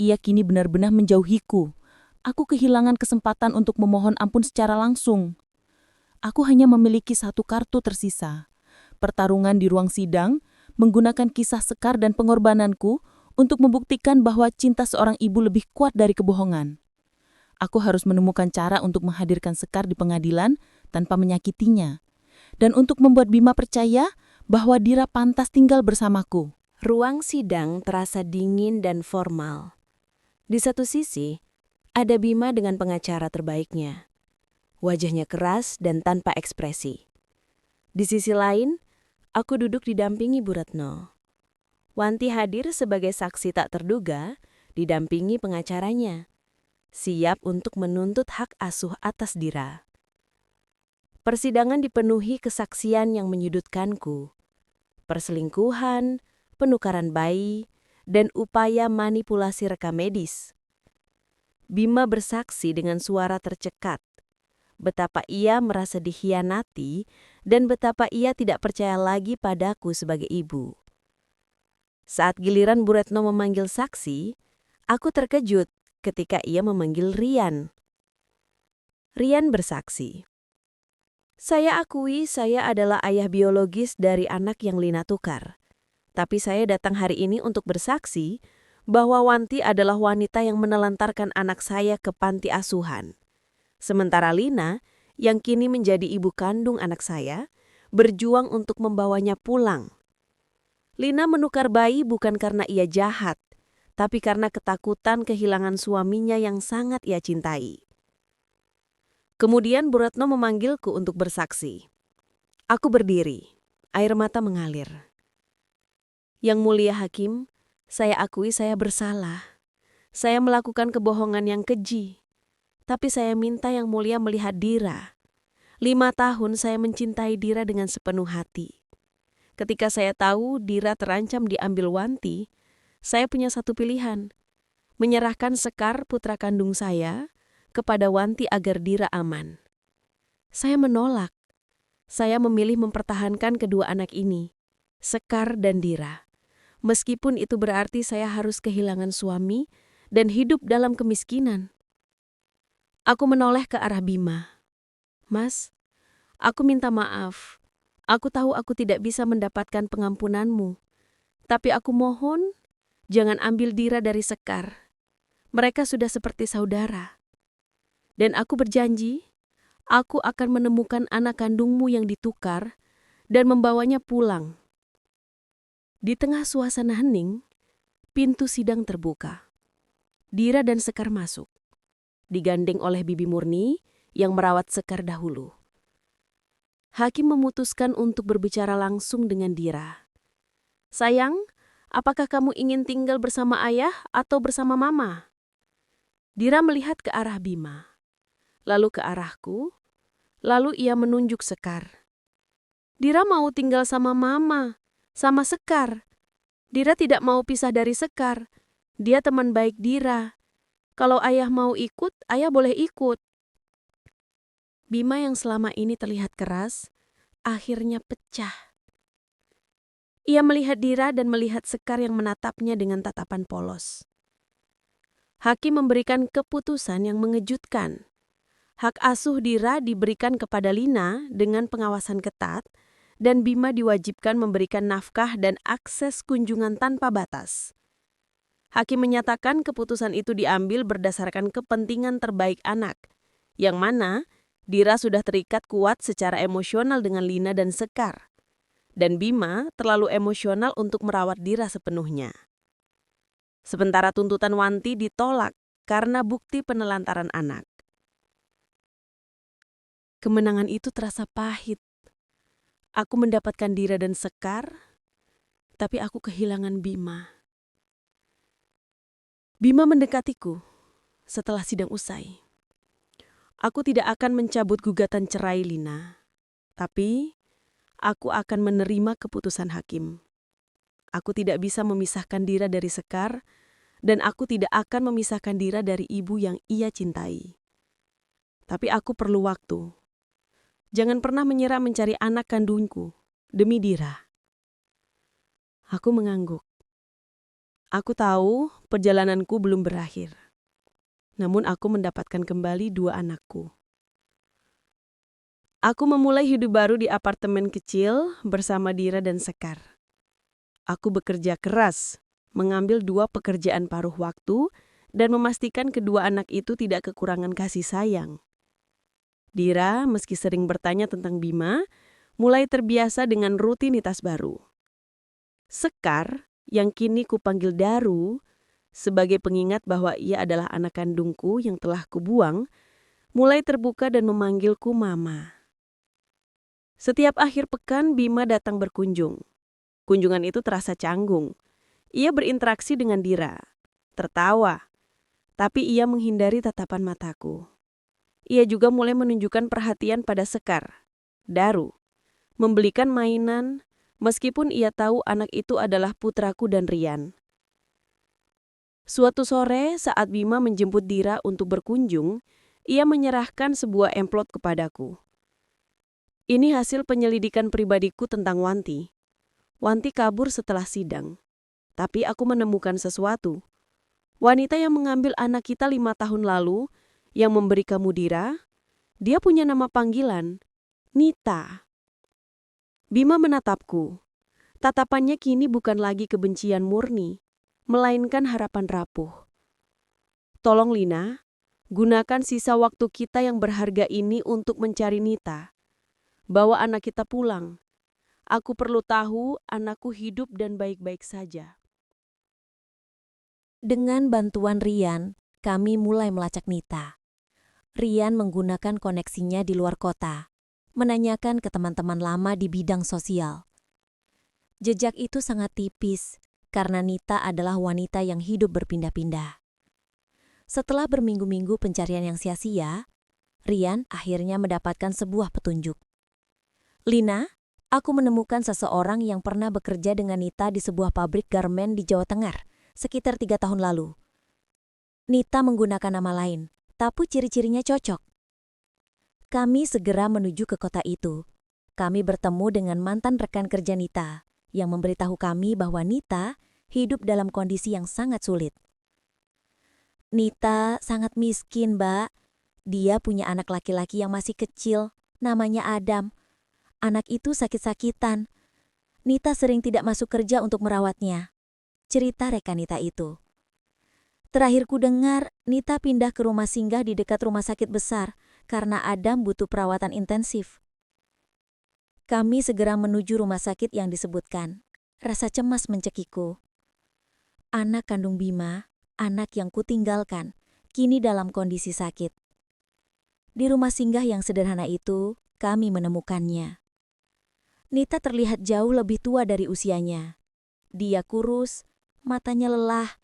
Ia kini benar-benar menjauhiku. Aku kehilangan kesempatan untuk memohon ampun secara langsung. Aku hanya memiliki satu kartu tersisa. Pertarungan di ruang sidang, menggunakan kisah Sekar dan pengorbananku untuk membuktikan bahwa cinta seorang ibu lebih kuat dari kebohongan. Aku harus menemukan cara untuk menghadirkan Sekar di pengadilan tanpa menyakitinya. Dan untuk membuat Bima percaya bahwa Dira pantas tinggal bersamaku. Ruang sidang terasa dingin dan formal. Di satu sisi, ada Bima dengan pengacara terbaiknya. Wajahnya keras dan tanpa ekspresi. Di sisi lain, aku duduk didampingi Bu Retno. Wanti hadir sebagai saksi tak terduga, didampingi pengacaranya, siap untuk menuntut hak asuh atas Dira. Persidangan dipenuhi kesaksian yang menyudutkanku. Perselingkuhan, penukaran bayi, dan upaya manipulasi rekam medis. Bima bersaksi dengan suara tercekat, betapa ia merasa dikhianati dan betapa ia tidak percaya lagi padaku sebagai ibu. Saat giliran Bu Retno memanggil saksi, aku terkejut ketika ia memanggil Rian. Rian bersaksi, "Saya akui saya adalah ayah biologis dari anak yang Lina tukar. Tapi saya datang hari ini untuk bersaksi bahwa Wanti adalah wanita yang menelantarkan anak saya ke panti asuhan. Sementara Lina, yang kini menjadi ibu kandung anak saya, berjuang untuk membawanya pulang. Lina menukar bayi bukan karena ia jahat, tapi karena ketakutan kehilangan suaminya yang sangat ia cintai." Kemudian Bu Retno memanggilku untuk bersaksi. Aku berdiri, air mata mengalir. "Yang mulia hakim, saya akui saya bersalah. Saya melakukan kebohongan yang keji. Tapi saya minta yang mulia melihat Dira. 5 tahun saya mencintai Dira dengan sepenuh hati. Ketika saya tahu Dira terancam diambil Wanti, saya punya satu pilihan. Menyerahkan Sekar putra kandung saya kepada Wanti agar Dira aman. Saya menolak. Saya memilih mempertahankan kedua anak ini, Sekar dan Dira. Meskipun itu berarti saya harus kehilangan suami dan hidup dalam kemiskinan. Aku menoleh ke arah Bima. Mas, aku minta maaf. Aku tahu aku tidak bisa mendapatkan pengampunanmu. Tapi aku mohon, jangan ambil Dira dari Sekar. Mereka sudah seperti saudara. Dan aku berjanji, aku akan menemukan anak kandungmu yang ditukar dan membawanya pulang. Di tengah suasana hening, pintu sidang terbuka. Dira dan Sekar masuk, digandeng oleh Bibi Murni yang merawat Sekar dahulu. Hakim memutuskan untuk berbicara langsung dengan Dira. Sayang, apakah kamu ingin tinggal bersama ayah atau bersama mama? Dira melihat ke arah Bima, lalu ke arahku, lalu ia menunjuk Sekar. Dira mau tinggal sama mama, sama Sekar. Dira tidak mau pisah dari Sekar. Dia teman baik Dira. Kalau ayah mau ikut, ayah boleh ikut. Bima yang selama ini terlihat keras, akhirnya pecah. Ia melihat Dira dan melihat Sekar yang menatapnya dengan tatapan polos. Hakim memberikan keputusan yang mengejutkan. Hak asuh Dira diberikan kepada Lina dengan pengawasan ketat, dan Bima diwajibkan memberikan nafkah dan akses kunjungan tanpa batas. Hakim menyatakan keputusan itu diambil berdasarkan kepentingan terbaik anak, yang mana Dira sudah terikat kuat secara emosional dengan Lina dan Sekar, dan Bima terlalu emosional untuk merawat Dira sepenuhnya. Sementara tuntutan Wanti ditolak karena bukti penelantaran anak. Kemenangan itu terasa pahit. Aku mendapatkan Dira dan Sekar, tapi aku kehilangan Bima. Bima mendekatiku setelah sidang usai. Aku tidak akan mencabut gugatan cerai Lina, tapi aku akan menerima keputusan hakim. Aku tidak bisa memisahkan Dira dari Sekar, dan aku tidak akan memisahkan Dira dari ibu yang ia cintai. Tapi aku perlu waktu. Jangan pernah menyerah mencari anak kandungku demi Dira. Aku mengangguk. Aku tahu perjalananku belum berakhir. Namun aku mendapatkan kembali 2 anakku. Aku memulai hidup baru di apartemen kecil bersama Dira dan Sekar. Aku bekerja keras, mengambil 2 pekerjaan paruh waktu, dan memastikan kedua anak itu tidak kekurangan kasih sayang. Dira, meski sering bertanya tentang Bima, mulai terbiasa dengan rutinitas baru. Sekar, yang kini kupanggil Daru, sebagai pengingat bahwa ia adalah anak kandungku yang telah kubuang, mulai terbuka dan memanggilku Mama. Setiap akhir pekan Bima datang berkunjung. Kunjungan itu terasa canggung. Ia berinteraksi dengan Dira, tertawa, tapi ia menghindari tatapan mataku. Ia juga mulai menunjukkan perhatian pada Sekar, Daru, membelikan mainan, meskipun ia tahu anak itu adalah putraku dan Rian. Suatu sore saat Bima menjemput Dira untuk berkunjung, ia menyerahkan sebuah amplop kepadaku. Ini hasil penyelidikan pribadiku tentang Wanti. Wanti kabur setelah sidang. Tapi aku menemukan sesuatu. Wanita yang mengambil anak kita 5 tahun lalu, yang memberi kamu Dira, dia punya nama panggilan, Nita. Bima menatapku. Tatapannya kini bukan lagi kebencian murni, melainkan harapan rapuh. Tolong Lina, gunakan sisa waktu kita yang berharga ini untuk mencari Nita. Bawa anak kita pulang. Aku perlu tahu anakku hidup dan baik-baik saja. Dengan bantuan Rian, kami mulai melacak Nita. Rian menggunakan koneksinya di luar kota, menanyakan ke teman-teman lama di bidang sosial. Jejak itu sangat tipis, karena Nita adalah wanita yang hidup berpindah-pindah. Setelah berminggu-minggu pencarian yang sia-sia, Rian akhirnya mendapatkan sebuah petunjuk. Lina, aku menemukan seseorang yang pernah bekerja dengan Nita di sebuah pabrik garmen di Jawa Tengah, sekitar 3 tahun lalu. Nita menggunakan nama lain, tapi ciri-cirinya cocok. Kami segera menuju ke kota itu. Kami bertemu dengan mantan rekan kerja Nita yang memberitahu kami bahwa Nita hidup dalam kondisi yang sangat sulit. Nita sangat miskin, Mbak. Dia punya anak laki-laki yang masih kecil, namanya Adam. Anak itu sakit-sakitan. Nita sering tidak masuk kerja untuk merawatnya. Cerita rekan Nita itu. Terakhir ku dengar, Nita pindah ke rumah singgah di dekat rumah sakit besar karena Adam butuh perawatan intensif. Kami segera menuju rumah sakit yang disebutkan. Rasa cemas mencekiku. Anak kandung Bima, anak yang kutinggalkan, kini dalam kondisi sakit. Di rumah singgah yang sederhana itu, kami menemukannya. Nita terlihat jauh lebih tua dari usianya. Dia kurus, matanya lelah,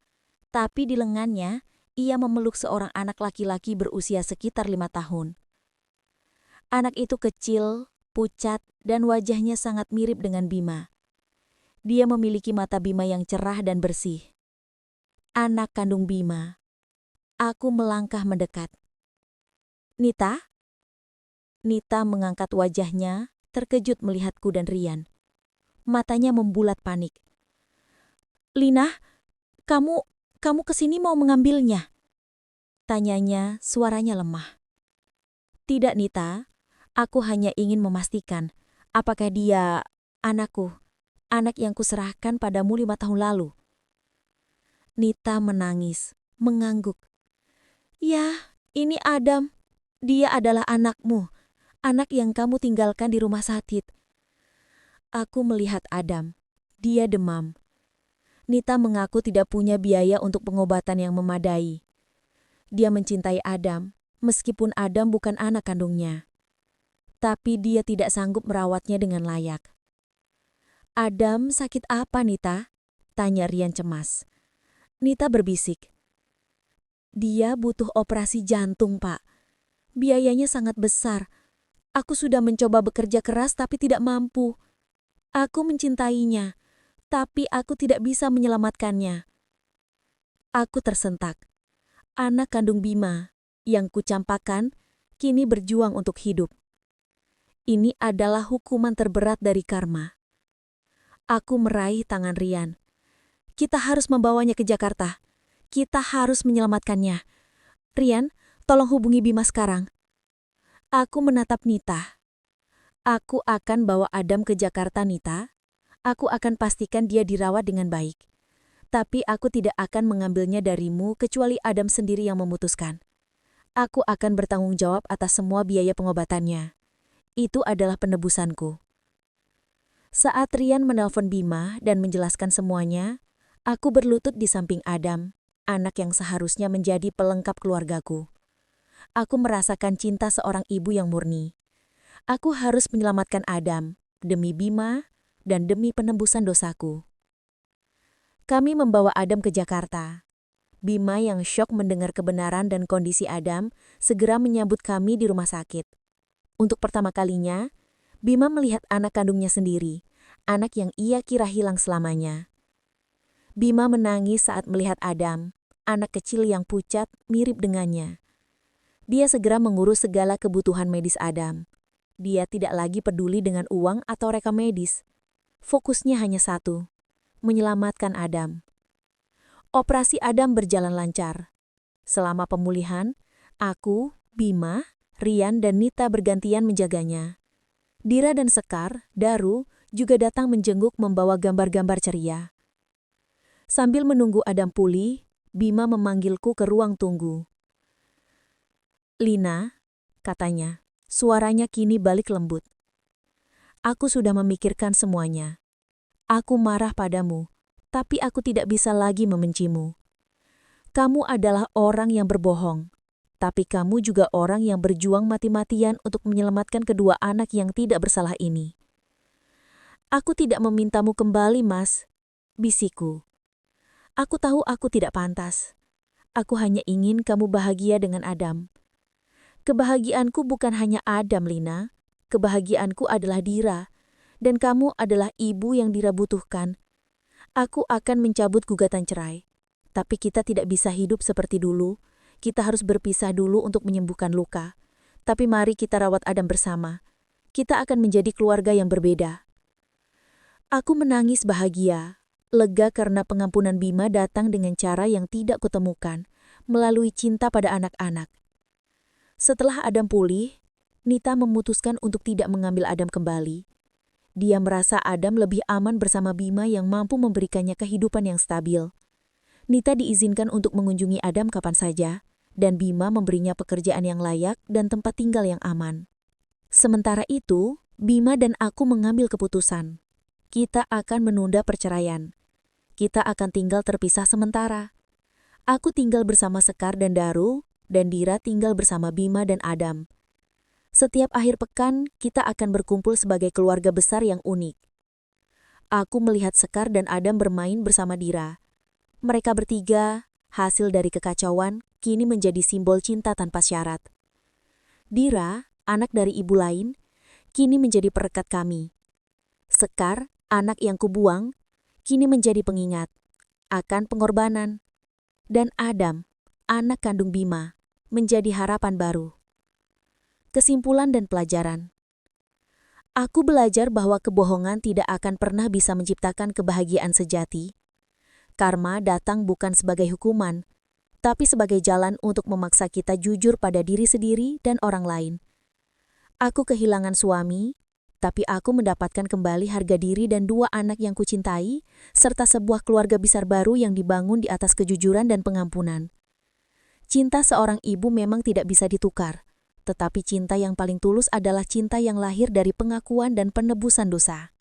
tapi di lengannya ia memeluk seorang anak laki-laki berusia sekitar 5 tahun. Anak itu kecil, pucat, dan wajahnya sangat mirip dengan Bima. Dia memiliki mata Bima yang cerah dan bersih. Anak kandung Bima. Aku melangkah mendekat. Nita? Nita mengangkat wajahnya, terkejut melihatku dan Rian. Matanya membulat panik. Lina, kamu kesini mau mengambilnya? Tanyanya, suaranya lemah. Tidak, Nita. Aku hanya ingin memastikan apakah dia anakku, anak yang kuserahkan padamu 5 tahun lalu. Nita menangis, mengangguk. Ya, ini Adam. Dia adalah anakmu, anak yang kamu tinggalkan di rumah sakit. Aku melihat Adam. Dia demam. Nita mengaku tidak punya biaya untuk pengobatan yang memadai. Dia mencintai Adam, meskipun Adam bukan anak kandungnya. Tapi dia tidak sanggup merawatnya dengan layak. Adam sakit apa, Nita? Tanya Rian cemas. Nita berbisik. Dia butuh operasi jantung, Pak. Biayanya sangat besar. Aku sudah mencoba bekerja keras tapi tidak mampu. Aku mencintainya, tapi aku tidak bisa menyelamatkannya. Aku tersentak. Anak kandung Bima, yang kucampakan, kini berjuang untuk hidup. Ini adalah hukuman terberat dari karma. Aku meraih tangan Rian. Kita harus membawanya ke Jakarta. Kita harus menyelamatkannya. Rian, tolong hubungi Bima sekarang. Aku menatap Nita. Aku akan bawa Adam ke Jakarta, Nita. Aku akan pastikan dia dirawat dengan baik. Tapi aku tidak akan mengambilnya darimu kecuali Adam sendiri yang memutuskan. Aku akan bertanggung jawab atas semua biaya pengobatannya. Itu adalah penebusanku. Saat Rian menelpon Bima dan menjelaskan semuanya, aku berlutut di samping Adam, anak yang seharusnya menjadi pelengkap keluargaku. Aku merasakan cinta seorang ibu yang murni. Aku harus menyelamatkan Adam demi Bima dan demi penembusan dosaku. Kami membawa Adam ke Jakarta. Bima yang syok mendengar kebenaran dan kondisi Adam segera menyambut kami di rumah sakit. Untuk pertama kalinya, Bima melihat anak kandungnya sendiri, anak yang ia kira hilang selamanya. Bima menangis saat melihat Adam, anak kecil yang pucat mirip dengannya. Dia segera mengurus segala kebutuhan medis Adam. Dia tidak lagi peduli dengan uang atau rekam medis. Fokusnya hanya satu, menyelamatkan Adam. Operasi Adam berjalan lancar. Selama pemulihan, aku, Bima, Rian, dan Nita bergantian menjaganya. Dira dan Sekar, Daru, juga datang menjenguk membawa gambar-gambar ceria. Sambil menunggu Adam pulih, Bima memanggilku ke ruang tunggu. Lina, katanya, suaranya kini balik lembut. Aku sudah memikirkan semuanya. Aku marah padamu, tapi aku tidak bisa lagi membencimu. Kamu adalah orang yang berbohong, tapi kamu juga orang yang berjuang mati-matian untuk menyelamatkan kedua anak yang tidak bersalah ini. Aku tidak memintamu kembali, Mas, bisikku. Aku tahu aku tidak pantas. Aku hanya ingin kamu bahagia dengan Adam. Kebahagiaanku bukan hanya Adam, Lina. Kebahagiaanku adalah Dira. Dan kamu adalah ibu yang Dira butuhkan. Aku akan mencabut gugatan cerai. Tapi kita tidak bisa hidup seperti dulu. Kita harus berpisah dulu untuk menyembuhkan luka. Tapi mari kita rawat Adam bersama. Kita akan menjadi keluarga yang berbeda. Aku menangis bahagia, lega karena pengampunan Bima datang dengan cara yang tidak kutemukan, melalui cinta pada anak-anak. Setelah Adam pulih, Nita memutuskan untuk tidak mengambil Adam kembali. Dia merasa Adam lebih aman bersama Bima yang mampu memberikannya kehidupan yang stabil. Nita diizinkan untuk mengunjungi Adam kapan saja, dan Bima memberinya pekerjaan yang layak dan tempat tinggal yang aman. Sementara itu, Bima dan aku mengambil keputusan. Kita akan menunda perceraian. Kita akan tinggal terpisah sementara. Aku tinggal bersama Sekar dan Daru, dan Dira tinggal bersama Bima dan Adam. Setiap akhir pekan, kita akan berkumpul sebagai keluarga besar yang unik. Aku melihat Sekar dan Adam bermain bersama Dira. Mereka bertiga, hasil dari kekacauan, kini menjadi simbol cinta tanpa syarat. Dira, anak dari ibu lain, kini menjadi perekat kami. Sekar, anak yang kubuang, kini menjadi pengingat akan pengorbanan. Dan Adam, anak kandung Bima, menjadi harapan baru. Kesimpulan dan pelajaran. Aku belajar bahwa kebohongan tidak akan pernah bisa menciptakan kebahagiaan sejati. Karma datang bukan sebagai hukuman, tapi sebagai jalan untuk memaksa kita jujur pada diri sendiri dan orang lain. Aku kehilangan suami, tapi aku mendapatkan kembali harga diri dan 2 anak yang kucintai, serta sebuah keluarga besar baru yang dibangun di atas kejujuran dan pengampunan. Cinta seorang ibu memang tidak bisa ditukar, tetapi cinta yang paling tulus adalah cinta yang lahir dari pengakuan dan penebusan dosa.